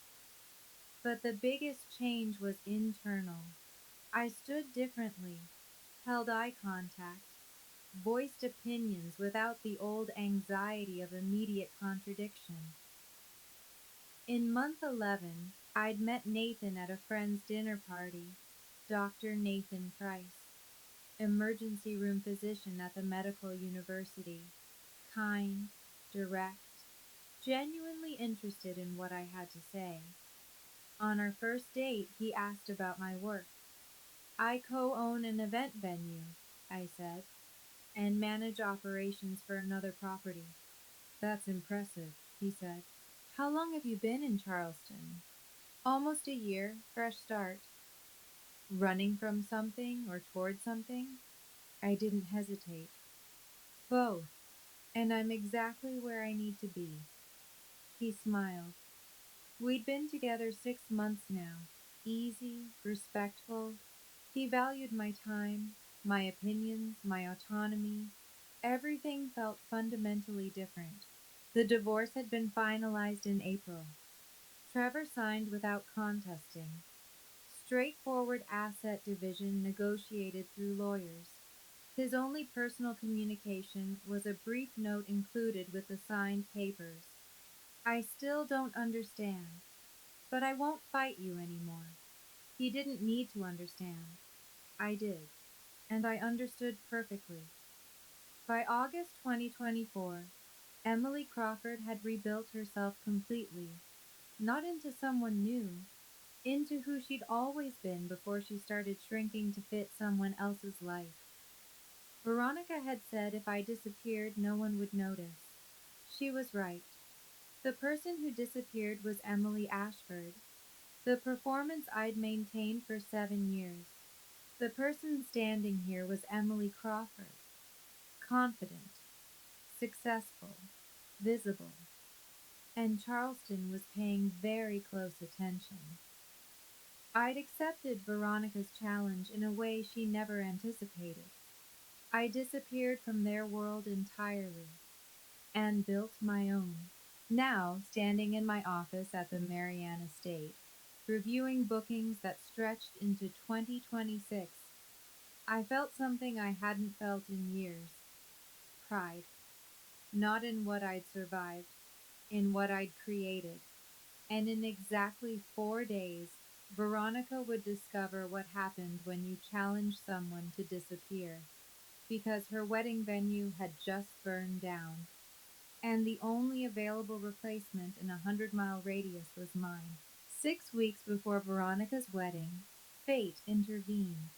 but the biggest change was internal. I stood differently, held eye contact, voiced opinions without the old anxiety of immediate contradiction. In month 11, I'd met Nathan at a friend's dinner party, Dr. Nathan Price, emergency room physician at the medical university, kind, direct, genuinely interested in what I had to say. On our first date, he asked about my work. I co-own an event venue, I said, and manage operations for another property. That's impressive, he said. How long have you been in Charleston? Almost a year, fresh start. Running from something or toward something? I didn't hesitate. Both, and I'm exactly where I need to be. He smiled. We'd been together 6 months now, easy, respectful. He valued my time, my opinions, my autonomy. Everything felt fundamentally different. The divorce had been finalized in April. Trevor signed without contesting. Straightforward asset division negotiated through lawyers. His only personal communication was a brief note included with the signed papers. I still don't understand, but I won't fight you anymore. He didn't need to understand. I did, and I understood perfectly. By August 2024, Emily Crawford had rebuilt herself completely, not into someone new, into who she'd always been before she started shrinking to fit someone else's life. Veronica had said if I disappeared, no one would notice. She was right. The person who disappeared was Emily Ashford, the performance I'd maintained for 7 years. The person standing here was Emily Crawford, confident, successful, visible, and Charleston was paying very close attention. I'd accepted Veronica's challenge in a way she never anticipated. I disappeared from their world entirely and built my own. Now, standing in my office at the Marianne Estate, reviewing bookings that stretched into 2026, I felt something I hadn't felt in years. Pride. Not in what I'd survived, in what I'd created. And in exactly 4 days, Veronica would discover what happened when you challenge someone to disappear, because her wedding venue had just burned down, and the only available replacement in a 100-mile radius was mine. 6 weeks before Veronica's wedding, fate intervened.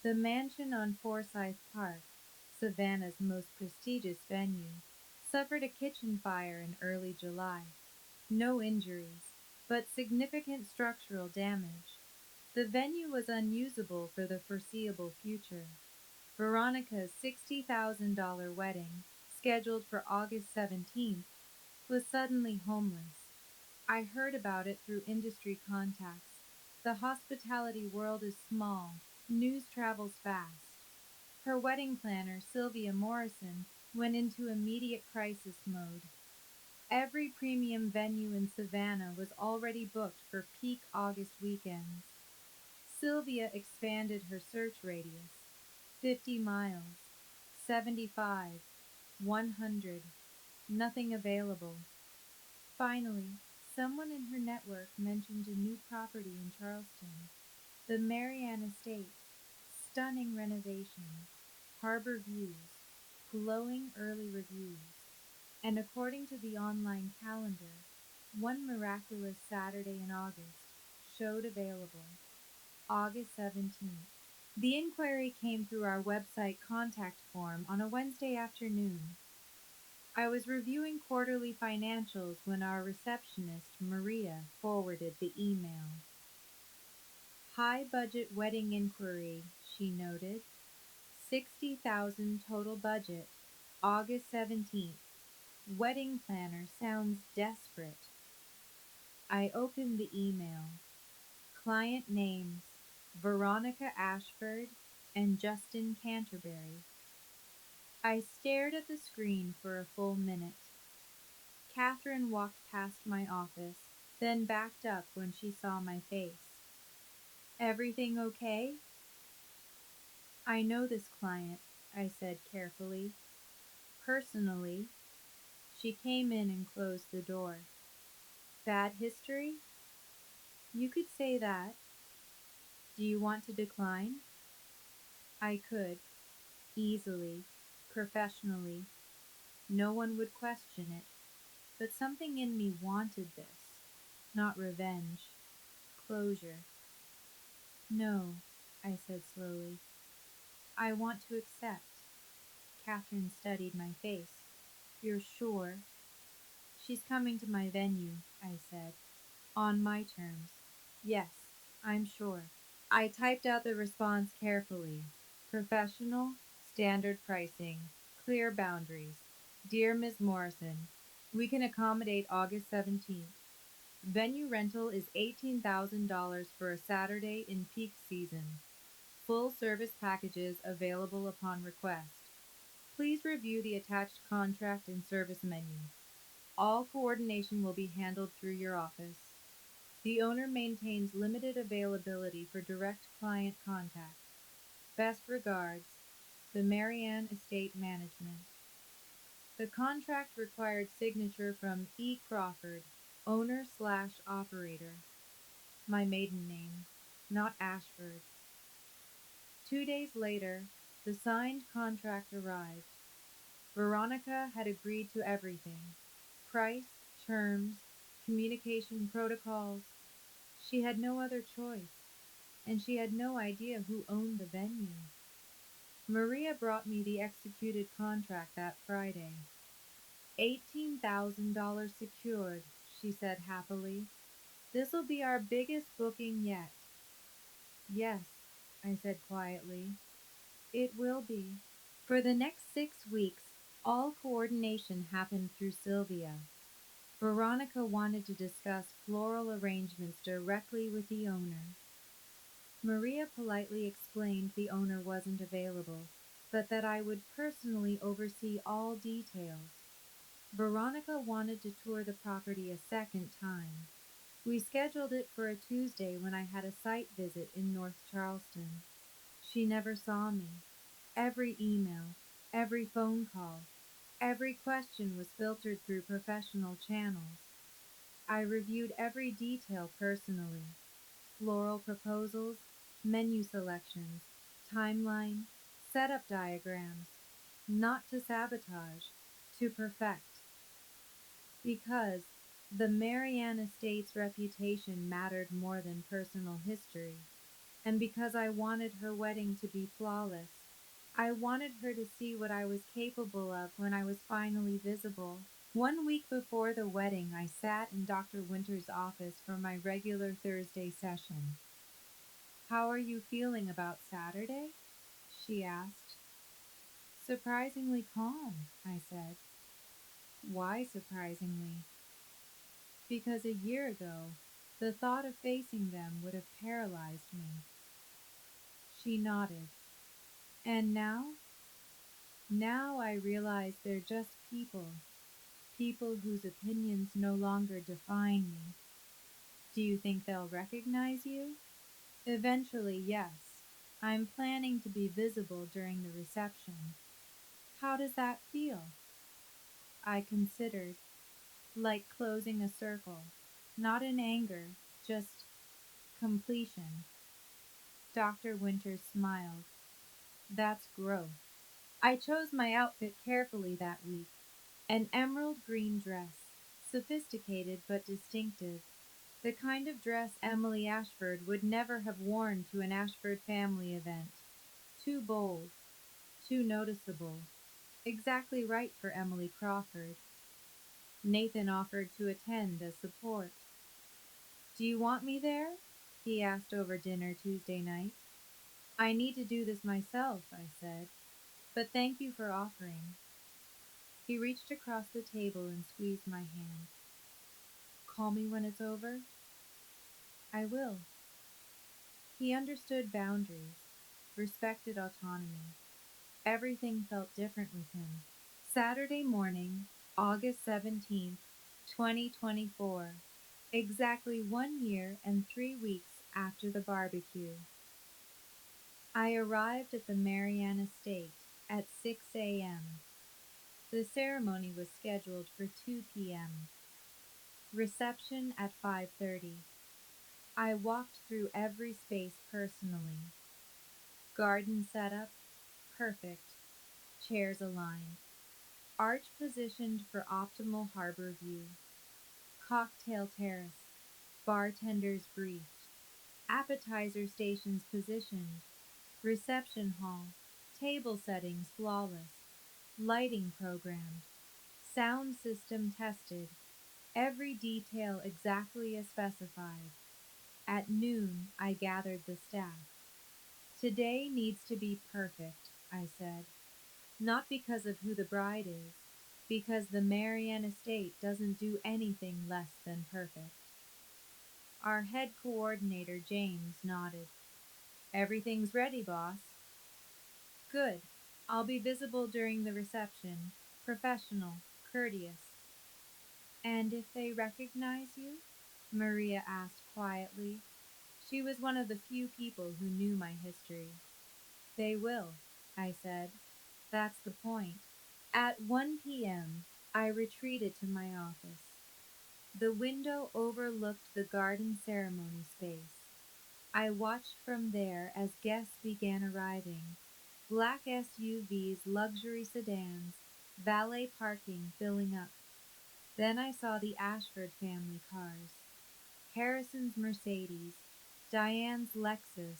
The mansion on Forsyth Park, Savannah's most prestigious venue, suffered a kitchen fire in early July. No injuries, but significant structural damage. The venue was unusable for the foreseeable future. Veronica's $60,000 wedding, scheduled for August 17th, was suddenly homeless. I heard about it through industry contacts. The hospitality world is small. News travels fast. Her wedding planner, Sylvia Morrison, went into immediate crisis mode. Every premium venue in Savannah was already booked for peak August weekends. Sylvia expanded her search radius 50 miles, 75, 100, nothing available. Finally, someone in her network mentioned a new property in Charleston, the Marianne Estate. Stunning renovations, harbor views, glowing early reviews, and according to the online calendar, one miraculous Saturday in August showed available, August 17th. The inquiry came through our website contact form on a Wednesday afternoon. I was reviewing quarterly financials when our receptionist, Maria, forwarded the email. High budget wedding inquiry, she noted. 60,000 total budget, August 17th. Wedding planner sounds desperate. I opened the email. Client names Veronica Ashford and Justin Canterbury. I stared at the screen for a full minute. Catherine walked past my office, then backed up when she saw my face. Everything okay? I know this client, I said carefully. Personally. She came in and closed the door. Bad history? You could say that. Do you want to decline? I could, easily, professionally. No one would question it. But something in me wanted this. Not revenge. Closure. No, I said slowly. I want to accept. Catherine studied my face. You're sure? She's coming to my venue, I said. On my terms. Yes, I'm sure. I typed out the response carefully. Professional, standard pricing, clear boundaries. Dear Ms. Morrison, we can accommodate August 17th. Venue rental is $18,000 for a Saturday in peak season. Full service packages available upon request. Please review the attached contract and service menu. All coordination will be handled through your office. The owner maintains limited availability for direct client contact. Best regards, the Marianne Estate Management. The contract required signature from E. Crawford, owner/operator. My maiden name, not Ashford. 2 days later, the signed contract arrived. Veronica had agreed to everything. Price, terms, communication protocols. She had no other choice, and she had no idea who owned the venue. Maria brought me the executed contract that Friday. $18,000 secured, she said happily. This'll be our biggest booking yet. Yes, I said quietly. It will be. For the next 6 weeks, all coordination happened through Sylvia. Veronica wanted to discuss floral arrangements directly with the owner. Maria politely explained the owner wasn't available, but that I would personally oversee all details. Veronica wanted to tour the property a second time. We scheduled it for a Tuesday when I had a site visit in North Charleston. She never saw me. Every email, every phone call, every question was filtered through professional channels. I reviewed every detail personally. Floral proposals, menu selections, timeline, setup diagrams, not to sabotage, to perfect. Because the Marianne Estate's reputation mattered more than personal history, and because I wanted her wedding to be flawless. I wanted her to see what I was capable of when I was finally visible. 1 week before the wedding, I sat in Dr. Winter's office for my regular Thursday session. How are you feeling about Saturday? She asked. Surprisingly calm, I said. Why surprisingly? Because a year ago, the thought of facing them would have paralyzed me. She nodded. And now I realize they're just people, people whose opinions no longer define me. Do you think they'll recognize you? Eventually, yes. I'm planning to be visible during the reception. How does that feel? I considered, like closing a circle, not in anger, just completion. Dr. Winters smiled. That's growth. I chose my outfit carefully that week. An emerald green dress, sophisticated but distinctive, the kind of dress Emily Ashford would never have worn to an Ashford family event. Too bold, too noticeable, exactly right for Emily Crawford. Nathan offered to attend as support. Do you want me there? He asked over dinner Tuesday night. I need to do this myself, I said, but thank you for offering. He reached across the table and squeezed my hand. Call me when it's over? I will. He understood boundaries, respected autonomy. Everything felt different with him. Saturday morning, August 17th, 2024. Exactly 1 year and 3 weeks after the barbecue. I arrived at the Marianne Estate at 6 a.m. The ceremony was scheduled for 2 p.m. Reception at 5:30. I walked through every space personally. Garden setup, perfect. Chairs aligned. Arch positioned for optimal harbor view. Cocktail terrace. Bartenders briefed. Appetizer stations positioned. Reception hall. Table settings flawless. Lighting programmed. Sound system tested. Every detail exactly as specified. At noon, I gathered the staff. Today needs to be perfect, I said. Not because of who the bride is, because the Marianne estate doesn't do anything less than perfect. Our head coordinator, James, nodded. Everything's ready, boss. Good. I'll be visible during the reception. Professional, courteous. And if they recognize you? Maria asked quietly. She was one of the few people who knew my history. They will, I said. That's the point. At 1 p.m., I retreated to my office. The window overlooked the garden ceremony space. I watched from there as guests began arriving. Black SUVs, luxury sedans, valet parking filling up. Then I saw the Ashford family cars. Harrison's Mercedes, Diane's Lexus,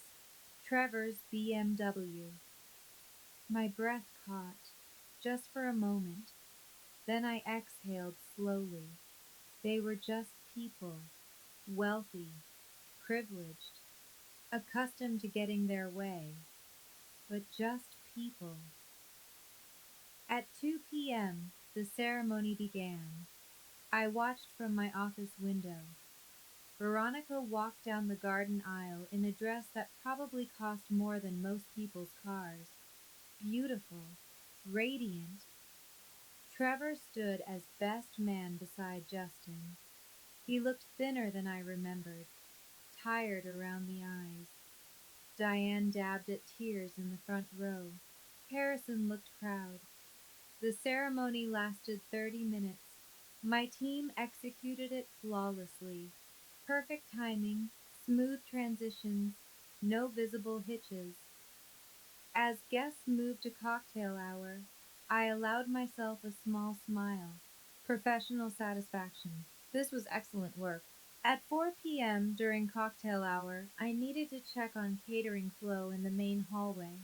Trevor's BMW. My breath caught, just for a moment. Then I exhaled slowly. They were just people, wealthy, privileged, accustomed to getting their way, but just people. At 2 p.m., the ceremony began. I watched from my office window. Veronica walked down the garden aisle in a dress that probably cost more than most people's cars. Beautiful, radiant. Trevor stood as best man beside Justin. He looked thinner than I remembered, tired around the eyes. Diane dabbed at tears in the front row. Harrison looked proud. The ceremony lasted 30 minutes. My team executed it flawlessly. Perfect timing, smooth transitions, no visible hitches. As guests moved to cocktail hour, I allowed myself a small smile. Professional satisfaction. This was excellent work. At 4 p.m. during cocktail hour, I needed to check on catering flow in the main hallway.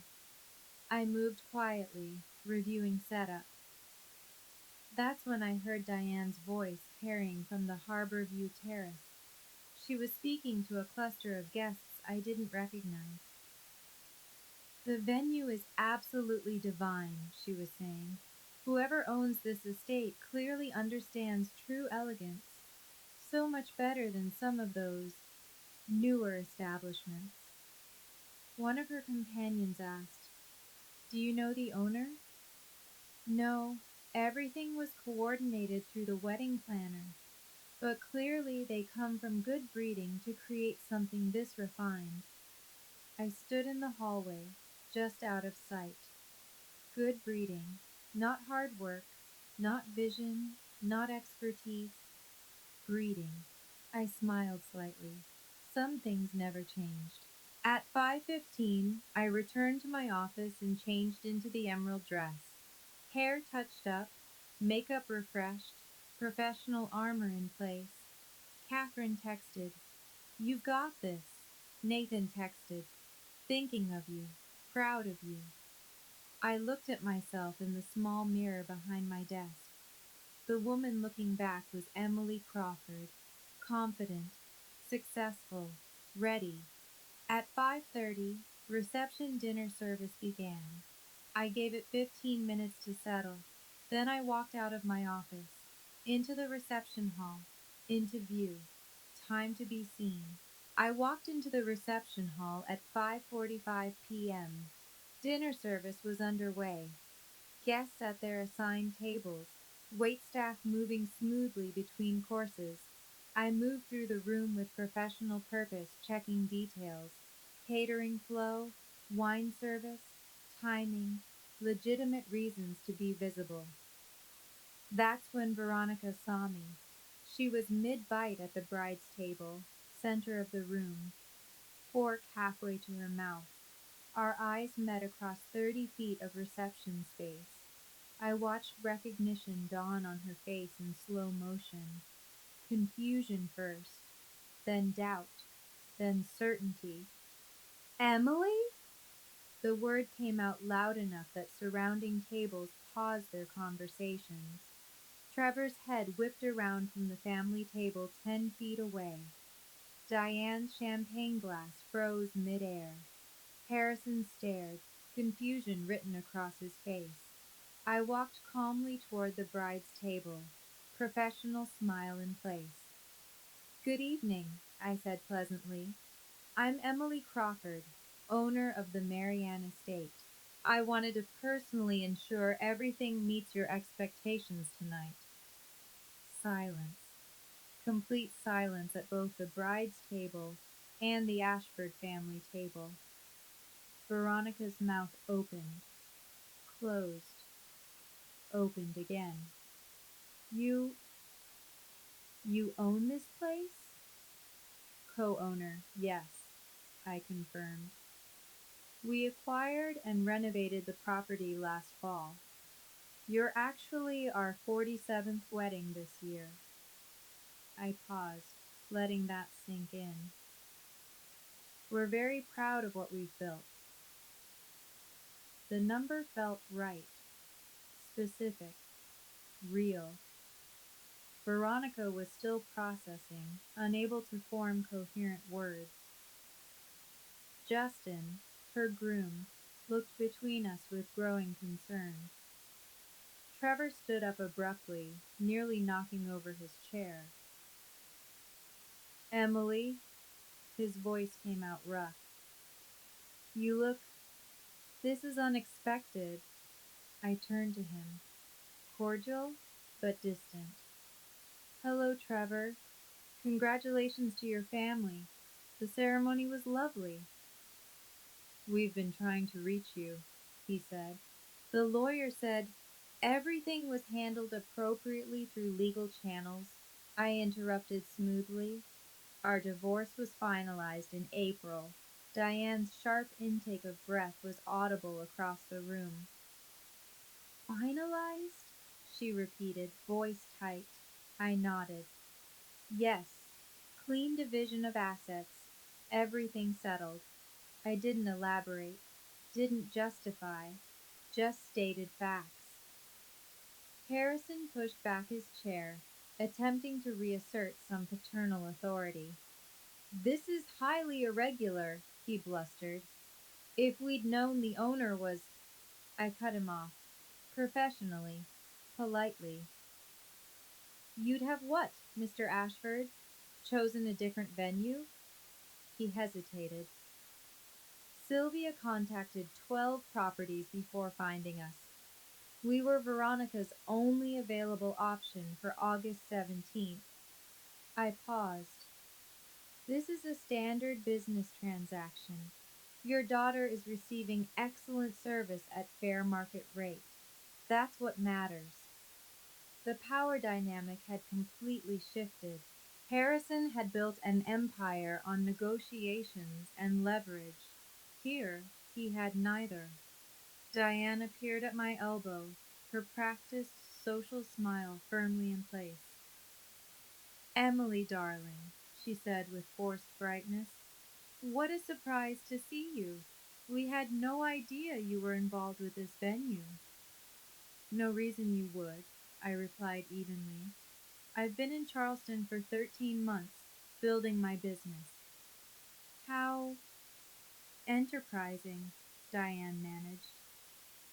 I moved quietly, reviewing setup. That's when I heard Diane's voice carrying from the Harbor View terrace. She was speaking to a cluster of guests I didn't recognize. The venue is absolutely divine, she was saying. Whoever owns this estate clearly understands true elegance, so much better than some of those newer establishments. One of her companions asked, Do you know the owner? No, everything was coordinated through the wedding planner, but clearly they come from good breeding to create something this refined. I stood in the hallway, just out of sight. Good breeding, not hard work, not vision, not expertise, breeding. I smiled slightly. Some things never changed. At 5:15, I returned to my office and changed into the emerald dress. Hair touched up, makeup refreshed, professional armor in place. Catherine texted, "You've got this." Nathan texted, "Thinking of you, proud of you." I looked at myself in the small mirror behind my desk. The woman looking back was Emily Crawford, confident, successful, ready. At 5:30, reception dinner service began. I gave it 15 minutes to settle. Then I walked out of my office, into the reception hall, into view. Time to be seen. I walked into the reception hall at 5:45 p.m. Dinner service was underway. Guests at their assigned tables, waitstaff moving smoothly between courses. I moved through the room with professional purpose, checking details, catering flow, wine service, timing, legitimate reasons to be visible. That's when Veronica saw me. She was mid-bite at the bride's table, center of the room, fork halfway to her mouth. Our eyes met across 30 feet of reception space. I watched recognition dawn on her face in slow motion. Confusion first, then doubt, then certainty. "Emily?" The word came out loud enough that surrounding tables paused their conversations. Trevor's head whipped around from the family table 10 feet away. Diane's champagne glass froze midair. Harrison stared, confusion written across his face. I walked calmly toward the bride's table, professional smile in place. "Good evening," I said pleasantly. "I'm Emily Crawford, owner of the Marianne Estate. I wanted to personally ensure everything meets your expectations tonight." Silence. Complete silence at both the bride's table and the Ashford family table. Veronica's mouth opened, closed, opened again. "You you own this place?" "Co-owner, yes," I confirmed. "We acquired and renovated the property last fall. You're actually our 47th wedding this year." I paused, letting that sink in. "We're very proud of what we've built." The number felt right, specific, real. Veronica was still processing, unable to form coherent words. Justin, her groom, looked between us with growing concern. Trevor stood up abruptly, nearly knocking over his chair. "Emily," his voice came out rough. "You look. This is unexpected." I turned to him, cordial but distant. "Hello, Trevor. Congratulations to your family. The ceremony was lovely." "We've been trying to reach you," he said. "The lawyer said everything was handled appropriately through legal channels." I interrupted smoothly. "Our divorce was finalized in April." Diane's sharp intake of breath was audible across the room. "Finalized?" she repeated, voice tight. I nodded. "Yes. Clean division of assets. Everything settled." I didn't elaborate, didn't justify, just stated facts. Harrison pushed back his chair, attempting to reassert some paternal authority. "This is highly irregular," he blustered. "If we'd known the owner was—" I cut him off. Professionally, politely. "You'd have what, Mr. Ashford? Chosen a different venue?" He hesitated. Sylvia contacted 12 properties before finding us. We were Veronica's only available option for August 17th. I paused. This is a standard business transaction. Your daughter is receiving excellent service at fair market rate. That's what matters. The power dynamic had completely shifted. Harrison had built an empire on negotiations and leverage. Here, he had neither. Diane appeared at my elbow, her practiced social smile firmly in place. Emily, darling, she said with forced brightness, what a surprise to see you. We had no idea you were involved with this venue. No reason you would, I replied evenly. I've been in Charleston for 13 months, building my business. How enterprising, Diane managed.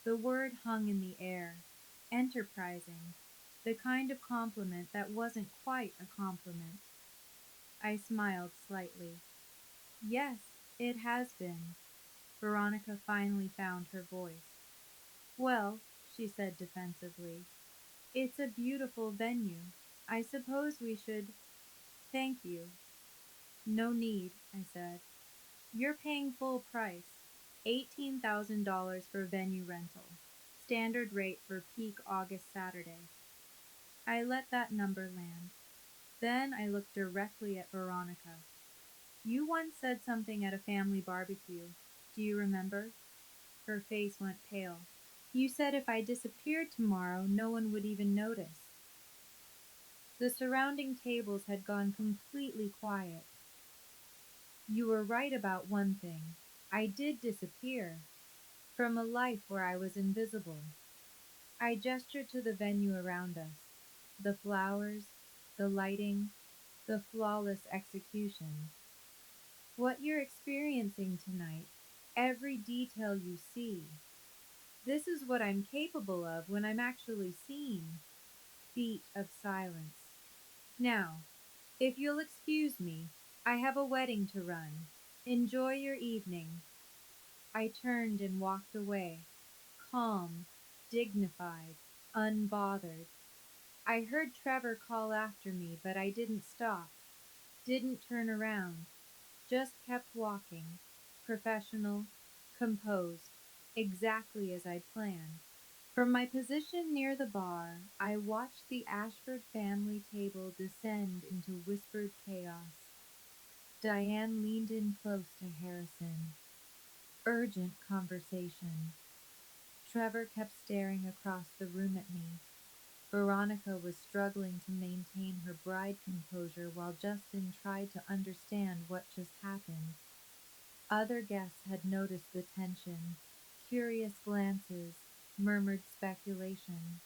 The word hung in the air. Enterprising. The kind of compliment that wasn't quite a compliment. I smiled slightly. Yes, it has been. Veronica finally found her voice. Well, she said defensively, it's a beautiful venue. I suppose we should. Thank you. No need, I said. You're paying full price. $18,000 for venue rental. Standard rate for peak August Saturday. I let that number land. Then I looked directly at Veronica. You once said something at a family barbecue. Do you remember? Her face went pale. You said if I disappeared tomorrow, no one would even notice. The surrounding tables had gone completely quiet. You were right about one thing. I did disappear from a life where I was invisible. I gestured to the venue around us. The flowers, the lighting, the flawless execution. What you're experiencing tonight, every detail you see. This is what I'm capable of when I'm actually seen. Beat of silence. Now, if you'll excuse me, I have a wedding to run. Enjoy your evening. I turned and walked away, calm, dignified, unbothered. I heard Trevor call after me, but I didn't stop, didn't turn around, just kept walking, professional, composed, exactly as I'd planned. From my position near the bar, I watched the Ashford family table descend into whispered chaos. Diane leaned in close to Harrison. Urgent conversation. Trevor kept staring across the room at me. Veronica was struggling to maintain her bride composure while Justin tried to understand what just happened. Other guests had noticed the tension, curious glances, murmured speculation.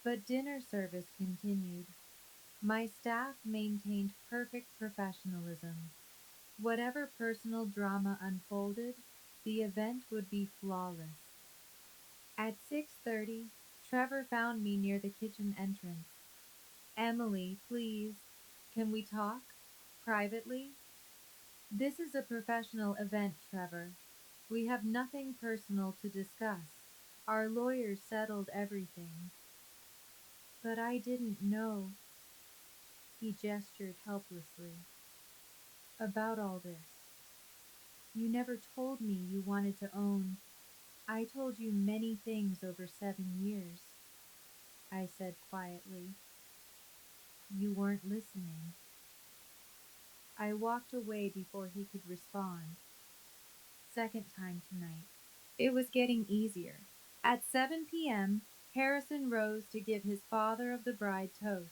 But dinner service continued. My staff maintained perfect professionalism. Whatever personal drama unfolded, the event would be flawless. At 6:30, Trevor found me near the kitchen entrance. Emily, please, can we talk? Privately? This is a professional event, Trevor. We have nothing personal to discuss. Our lawyers settled everything. But I didn't know. He gestured helplessly. About all this. You never told me you wanted to own. I told you many things over 7 years, I said quietly. You weren't listening. I walked away before he could respond. Second time tonight. It was getting easier. At 7 p.m., Harrison rose to give his father of the bride toast.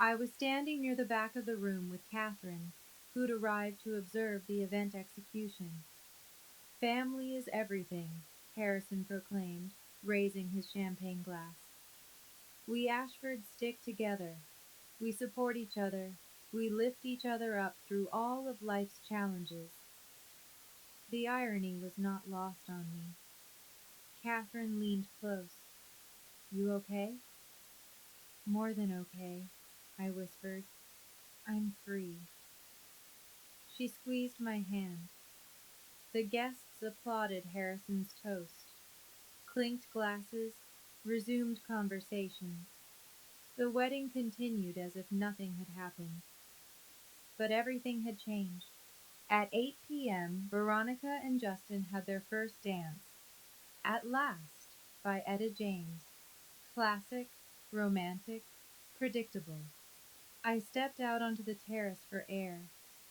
I was standing near the back of the room with Catherine, who'd arrived to observe the event execution. Family is everything, Harrison proclaimed, raising his champagne glass. We Ashfords stick together. We support each other. We lift each other up through all of life's challenges. The irony was not lost on me. Catherine leaned close. You okay? More than okay, I whispered. I'm free. She squeezed my hand. The guests applauded Harrison's toast, clinked glasses, resumed conversations. The wedding continued as if nothing had happened. But everything had changed. At 8 p.m., Veronica and Justin had their first dance. At Last by Etta James. Classic, romantic, predictable. I stepped out onto the terrace for air.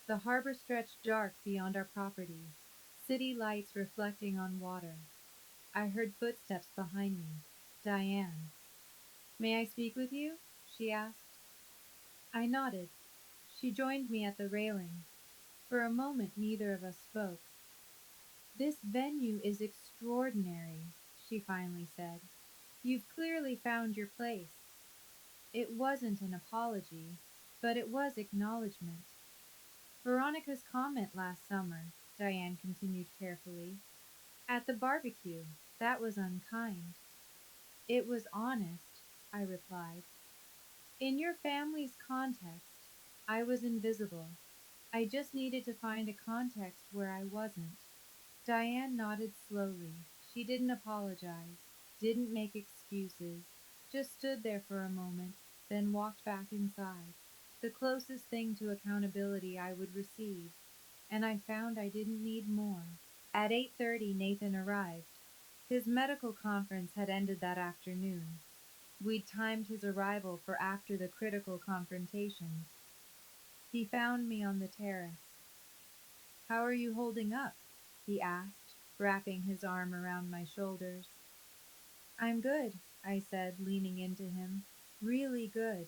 The harbor stretched dark beyond our property, city lights reflecting on water. I heard footsteps behind me. Diane. May I speak with you? She asked. I nodded. She joined me at the railing. For a moment, neither of us spoke. This venue is extraordinary, she finally said. You've clearly found your place. It wasn't an apology, but it was acknowledgement. Veronica's comment last summer, Diane continued carefully, at the barbecue, that was unkind. It was honest, I replied. In your family's context, I was invisible. I just needed to find a context where I wasn't. Diane nodded slowly. She didn't apologize, didn't make excuses, just stood there for a moment, then walked back inside. The closest thing to accountability I would receive, and I found I didn't need more. At 8:30 Nathan arrived. His medical conference had ended that afternoon. We'd timed his arrival for after the critical confrontations. He found me on the terrace. How are you holding up? He asked, wrapping his arm around my shoulders. I'm good, I said, leaning into him. Really good.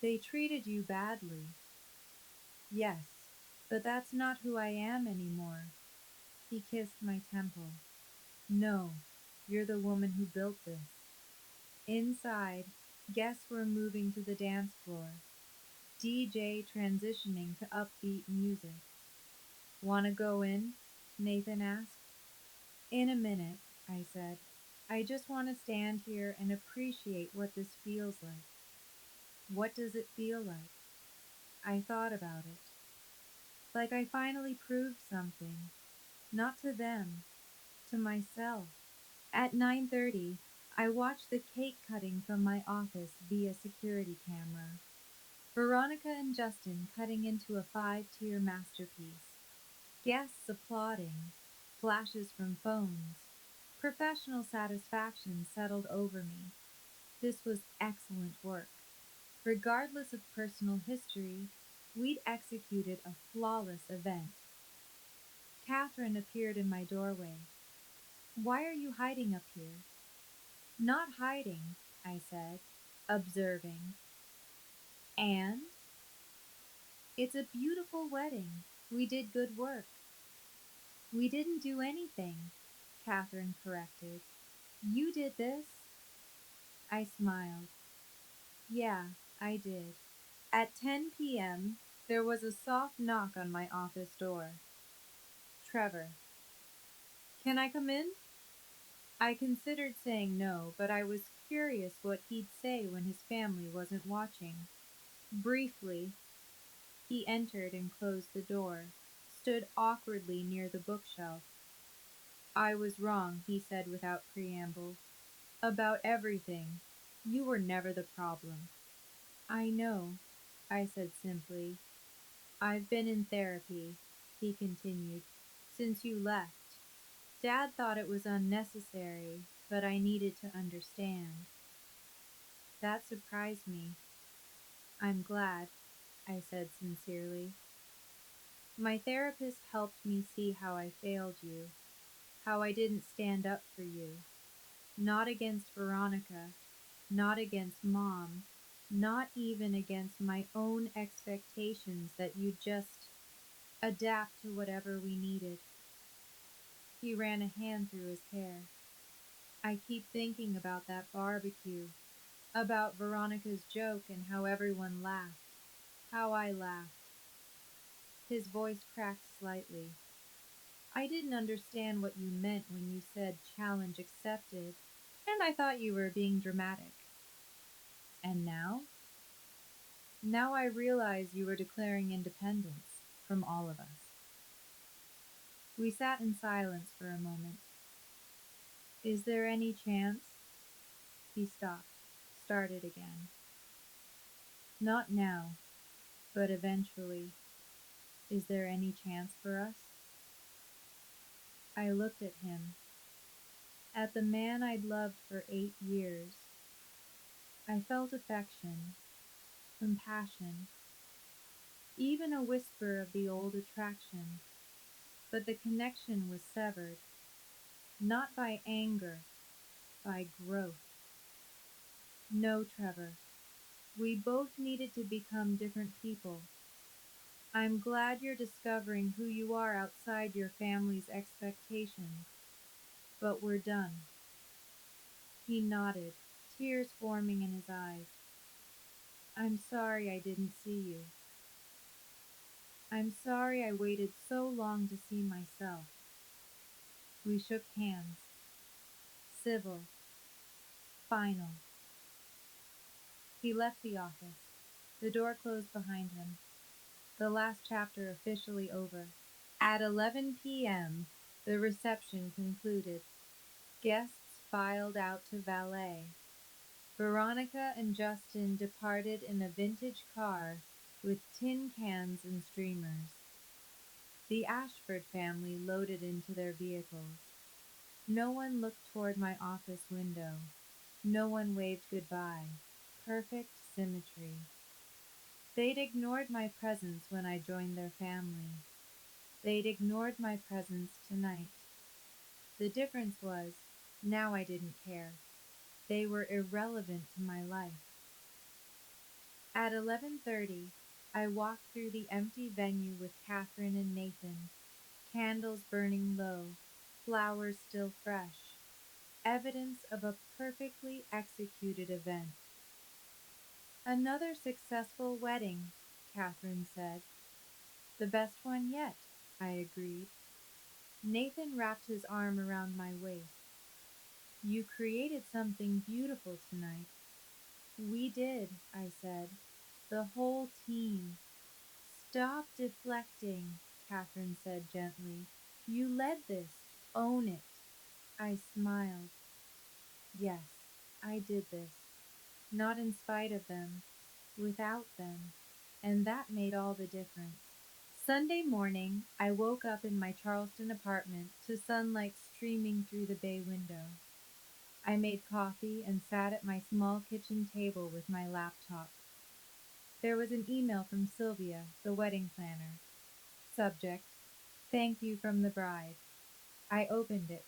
They treated you badly. Yes, but that's not who I am anymore. He kissed my temple. No, you're the woman who built this. Inside, guests were moving to the dance floor, DJ transitioning to upbeat music. "Want to go in?" Nathan asked. "In a minute," I said. "I just want to stand here and appreciate what this feels like." What does it feel like? I thought about it. Like I finally proved something. Not to them, to myself. At 9:30, I watched the cake cutting from my office via security camera. Veronica and Justin cutting into a 5-tier masterpiece. Guests applauding. Flashes from phones. Professional satisfaction settled over me. This was excellent work. Regardless of personal history, we'd executed a flawless event. Catherine appeared in my doorway. "Why are you hiding up here?" "Not hiding," I said, observing. "And?" "It's a beautiful wedding. We did good work." "We didn't do anything," Catherine corrected. "You did this." I smiled. "Yeah, I did." At 10 p.m., there was a soft knock on my office door. Trevor. "Can I come in?" I considered saying no, but I was curious what he'd say when his family wasn't watching. Briefly, he entered and closed the door, stood awkwardly near the bookshelf. "I was wrong," he said without preamble. "About everything. You were never the problem." "I know," I said simply. "I've been in therapy," he continued, "since you left. Dad thought it was unnecessary, but I needed to understand." That surprised me. "I'm glad," I said sincerely. "My therapist helped me see how I failed you, how I didn't stand up for you. Not against Veronica, not against Mom, not even against my own expectations that you'd just adapt to whatever we needed." He ran a hand through his hair. "I keep thinking about that barbecue, about Veronica's joke and how everyone laughed, how I laughed." His voice cracked slightly. "I didn't understand what you meant when you said challenge accepted, and I thought you were being dramatic." "And now?" "Now I realize you were declaring independence from all of us." We sat in silence for a moment. Is there any chance? He stopped, started again. Not now, but eventually. Is there any chance for us? I looked at him, at the man I'd loved for 8 years. I felt affection, compassion, even a whisper of the old attraction, but the connection was severed, not by anger, by growth. No, Trevor, we both needed to become different people. I'm glad you're discovering who you are outside your family's expectations, but we're done. He nodded, tears forming in his eyes. I'm sorry I didn't see you. I'm sorry I waited so long to see myself. We shook hands. Civil. Final. He left the office. The door closed behind him. The last chapter officially over. At 11 p.m., the reception concluded. Guests filed out to valet. Veronica and Justin departed in a vintage car with tin cans and streamers. The Ashford family loaded into their vehicles. No one looked toward my office window. No one waved goodbye. Perfect symmetry. They'd ignored my presence when I joined their family. They'd ignored my presence tonight. The difference was, now I didn't care. They were irrelevant to my life. At 11:30, I walked through the empty venue with Catherine and Nathan, candles burning low, flowers still fresh, evidence of a perfectly executed event. Another successful wedding, Catherine said. The best one yet, I agreed. Nathan wrapped his arm around my waist. You created something beautiful tonight. We did, I said. The whole team. Stop deflecting, Catherine said gently. You led this. Own it. I smiled. Yes, I did this. Not in spite of them, without them. And that made all the difference. Sunday morning, I woke up in my Charleston apartment to sunlight streaming through the bay window. I made coffee and sat at my small kitchen table with my laptop. There was an email from Sylvia, the wedding planner. Subject, thank you from the bride. I opened it.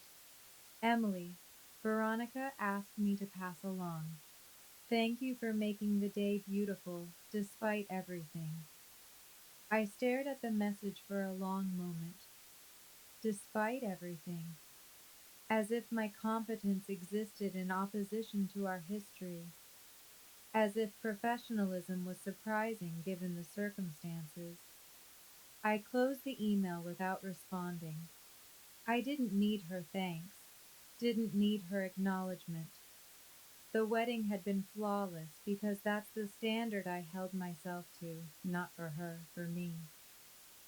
Emily, Veronica asked me to pass along. Thank you for making the day beautiful, despite everything. I stared at the message for a long moment. Despite everything. As if my competence existed in opposition to our history. As if professionalism was surprising given the circumstances. I closed the email without responding. I didn't need her thanks, didn't need her acknowledgement. The wedding had been flawless because that's the standard I held myself to, not for her, for me.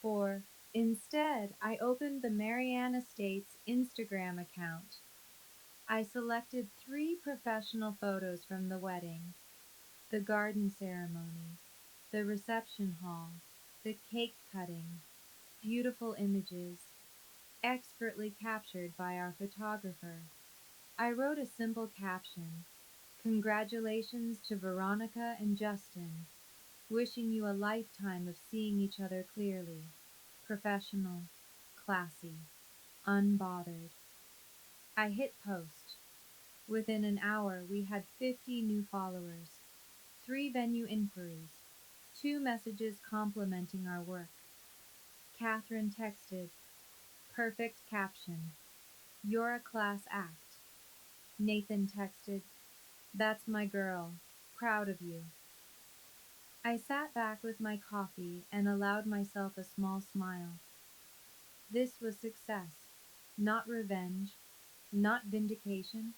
For, instead, I opened the Marianne Estates Instagram account. I selected 3 professional photos from the wedding, the garden ceremony, the reception hall, the cake cutting, beautiful images, expertly captured by our photographer. I wrote a simple caption, Congratulations to Veronica and Justin, wishing you a lifetime of seeing each other clearly, professional, classy, unbothered. I hit post. Within an hour, we had 50 new followers, 3 venue inquiries, 2 messages complimenting our work. Catherine texted, perfect caption, you're a class act. Nathan texted, that's my girl, proud of you. I sat back with my coffee and allowed myself a small smile. This was success, not revenge, not vindication,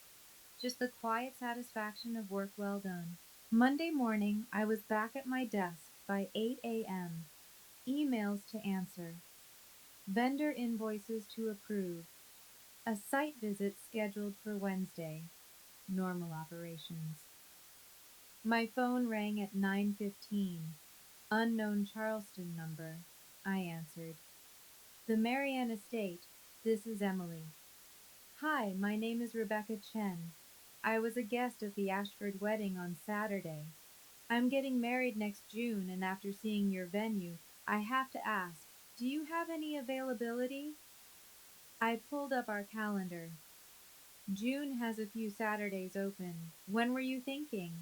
just the quiet satisfaction of work well done. Monday morning, I was back at my desk by 8 a.m., emails to answer. Vendor invoices to approve. A site visit scheduled for Wednesday. Normal operations. My phone rang at 9:15. Unknown Charleston number. I answered. The Marianne Estate. This is Emily. Hi, my name is Rebecca Chen. I was a guest at the Ashford wedding on Saturday. I'm getting married next June, and after seeing your venue, I have to ask, do you have any availability? I pulled up our calendar. June has a few Saturdays open. When were you thinking?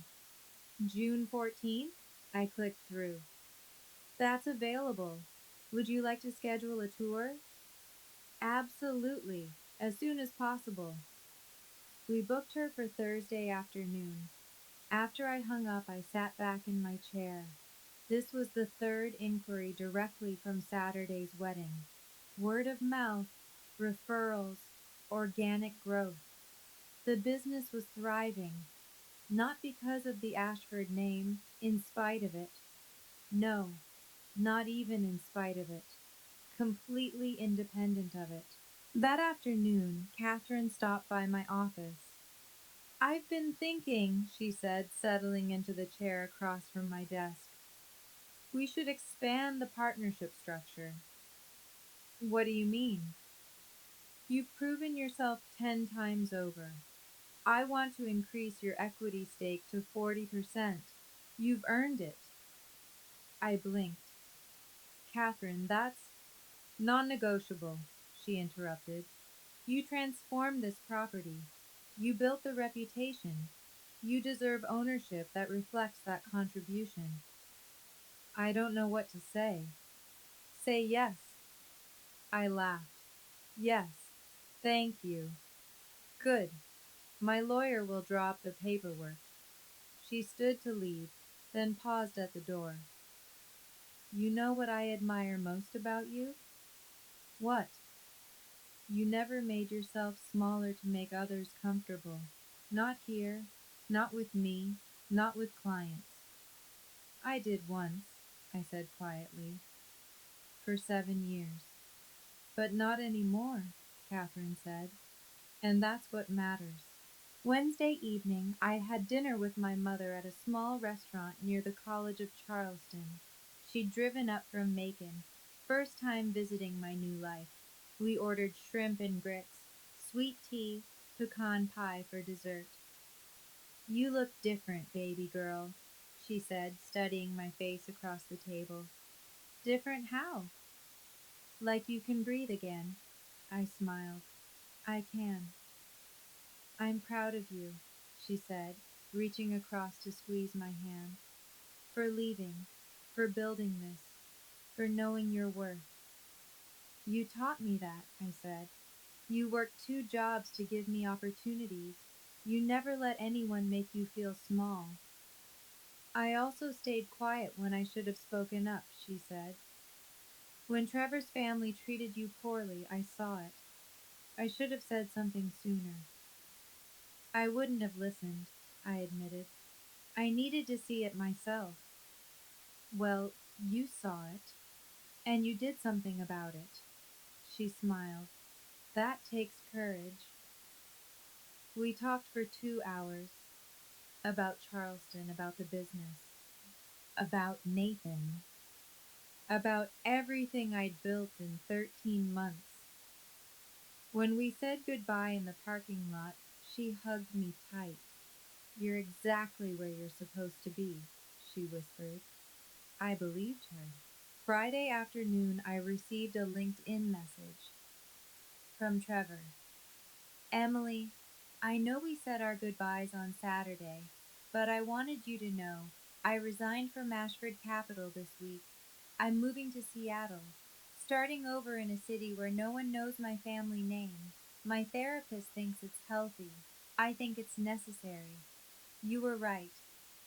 June 14th? I clicked through. That's available. Would you like to schedule a tour? Absolutely, as soon as possible. We booked her for Thursday afternoon. After I hung up, I sat back in my chair. This was the third inquiry directly from Saturday's wedding. Word of mouth, referrals, organic growth. The business was thriving, not because of the Ashford name, in spite of it. No, not even in spite of it. Completely independent of it. That afternoon, Catherine stopped by my office. I've been thinking, she said, settling into the chair across from my desk. We should expand the partnership structure. What do you mean? You've proven yourself 10 times over. I want to increase your equity stake to 40%. You've earned it. I blinked. Catherine, that's non-negotiable, she interrupted. You transformed this property. You built the reputation. You deserve ownership that reflects that contribution. I don't know what to say. Say yes. I laughed. Yes. Thank you. Good. My lawyer will draw up the paperwork. She stood to leave, then paused at the door. You know what I admire most about you? What? You never made yourself smaller to make others comfortable. Not here, not with me, not with clients. I did once, I said quietly, for 7 years. But not any more, Catherine said, and that's what matters. Wednesday evening, I had dinner with my mother at a small restaurant near the College of Charleston. She'd driven up from Macon, first time visiting my new life. We ordered shrimp and grits, sweet tea, pecan pie for dessert. You look different, baby girl, she said, studying my face across the table. Different how? Like you can breathe again. I smiled. I can. I'm proud of you, she said, reaching across to squeeze my hand. For leaving, for building this, for knowing your worth. You taught me that, I said. You worked 2 jobs to give me opportunities. You never let anyone make you feel small. I also stayed quiet when I should have spoken up, she said. When Trevor's family treated you poorly, I saw it. I should have said something sooner. I wouldn't have listened, I admitted. I needed to see it myself. Well, you saw it, and you did something about it. She smiled. That takes courage. We talked for 2 hours about Charleston, about the business, about Nathan, about everything I'd built in 13 months. When we said goodbye in the parking lot, she hugged me tight. You're exactly where you're supposed to be, she whispered. I believed her. Friday afternoon, I received a LinkedIn message from Trevor. Emily, I know we said our goodbyes on Saturday, but I wanted you to know I resigned from Ashford Capital this week. I'm moving to Seattle, starting over in a city where no one knows my family name. My therapist thinks it's healthy. I think it's necessary. You were right.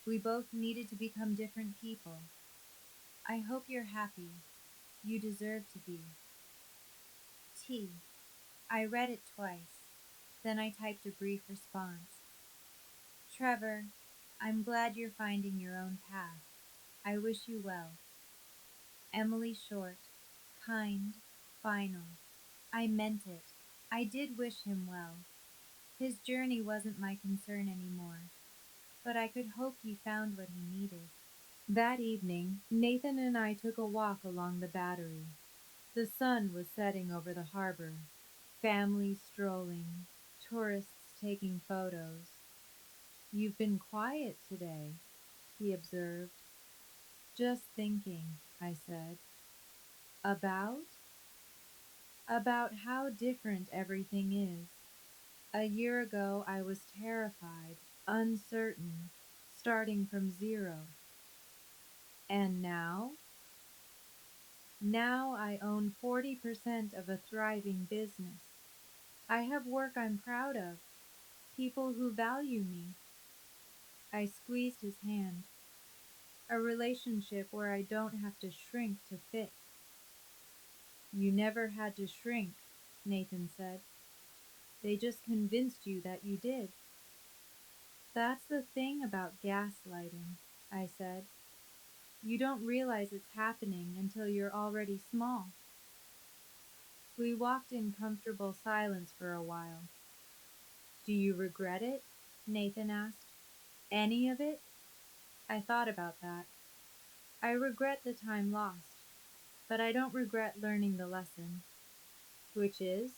We both needed to become different people. I hope you're happy. You deserve to be. T. I read it twice. Then I typed a brief response. Trevor, I'm glad you're finding your own path. I wish you well. Emily Short, kind, final. I meant it. I did wish him well. His journey wasn't my concern anymore, but I could hope he found what he needed. That evening, Nathan and I took a walk along the Battery. The sun was setting over the harbor, families strolling, tourists taking photos. "You've been quiet today," he observed. "Just thinking," I said. "About?" "About how different everything is. A year ago I was terrified, uncertain, starting from zero. And now? Now I own 40% of a thriving business. I have work I'm proud of, people who value me." I squeezed his hand. "A relationship where I don't have to shrink to fit." "You never had to shrink," Nathan said. "They just convinced you that you did." "That's the thing about gaslighting," I said. "You don't realize it's happening until you're already small." We walked in comfortable silence for a while. "Do you regret it?" Nathan asked. "Any of it?" I thought about that. I regret the time lost, but I don't regret learning the lesson. Which is?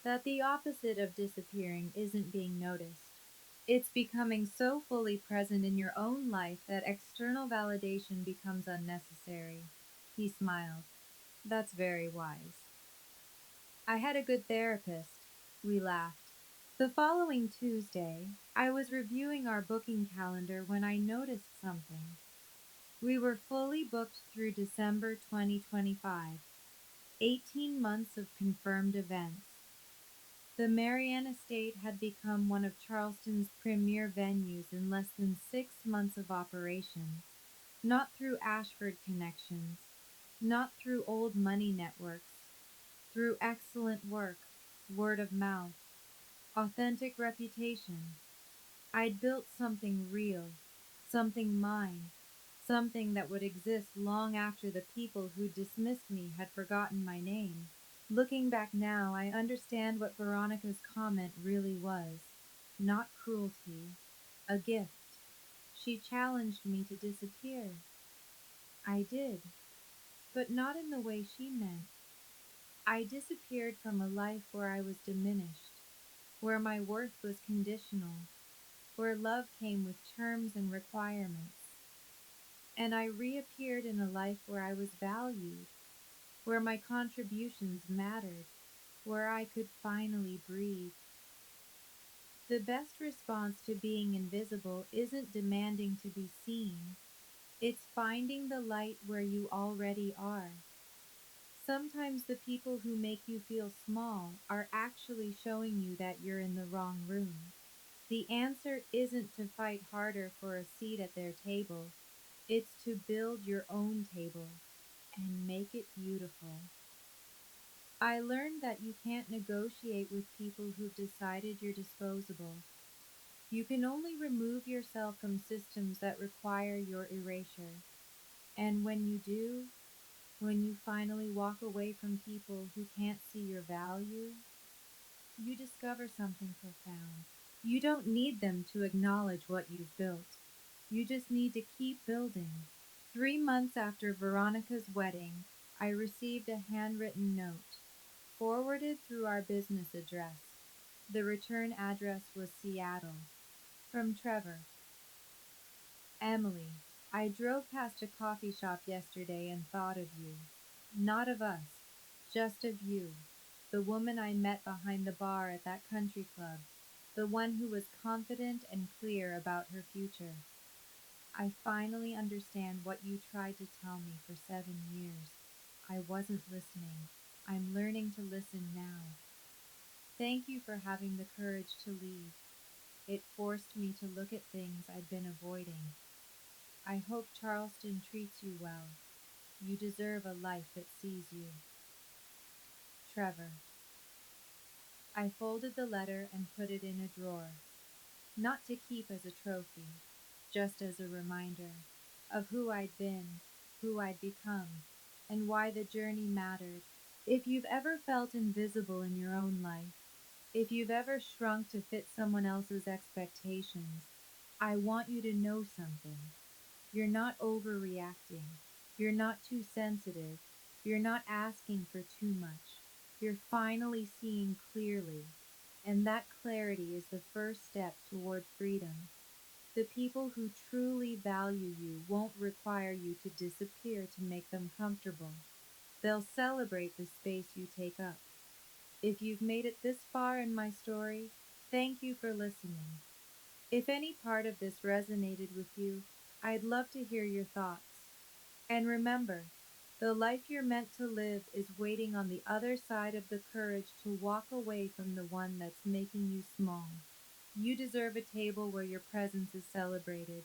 That the opposite of disappearing isn't being noticed. It's becoming so fully present in your own life that external validation becomes unnecessary. He smiled. "That's very wise." I had a good therapist. We laughed. The following Tuesday, I was reviewing our booking calendar when I noticed something. We were fully booked through December 2025, 18 months of confirmed events. The Marianne Estate had become one of Charleston's premier venues in less than 6 months of operations, not through Ashford connections, not through old money networks, through excellent work, word of mouth, authentic reputation. I'd built something real, something mine, something that would exist long after the people who dismissed me had forgotten my name. Looking back now, I understand what Veronica's comment really was. Not cruelty, a gift. She challenged me to disappear. I did, but not in the way she meant. I disappeared from a life where I was diminished, where my worth was conditional, where love came with terms and requirements. And I reappeared in a life where I was valued, where my contributions mattered, where I could finally breathe. The best response to being invisible isn't demanding to be seen. It's finding the light where you already are. Sometimes the people who make you feel small are actually showing you that you're in the wrong room. The answer isn't to fight harder for a seat at their table. It's to build your own table and make it beautiful. I learned that you can't negotiate with people who've decided you're disposable. You can only remove yourself from systems that require your erasure. And when you do, when you finally walk away from people who can't see your value, you discover something profound. You don't need them to acknowledge what you've built. You just need to keep building. 3 months after Veronica's wedding, I received a handwritten note, forwarded through our business address. The return address was Seattle. From Trevor. "Emily, I drove past a coffee shop yesterday and thought of you. Not of us, just of you. The woman I met behind the bar at that country club. The one who was confident and clear about her future. I finally understand what you tried to tell me for 7 years. I wasn't listening. I'm learning to listen now. Thank you for having the courage to leave. It forced me to look at things I'd been avoiding. I hope Charleston treats you well. You deserve a life that sees you. Trevor." I folded the letter and put it in a drawer, not to keep as a trophy, just as a reminder of who I'd been, who I'd become, and why the journey mattered. If you've ever felt invisible in your own life, if you've ever shrunk to fit someone else's expectations, I want you to know something. You're not overreacting. You're not too sensitive. You're not asking for too much. You're finally seeing clearly. And that clarity is the first step toward freedom. The people who truly value you won't require you to disappear to make them comfortable. They'll celebrate the space you take up. If you've made it this far in my story, thank you for listening. If any part of this resonated with you, I'd love to hear your thoughts. And remember, the life you're meant to live is waiting on the other side of the courage to walk away from the one that's making you small. You deserve a table where your presence is celebrated.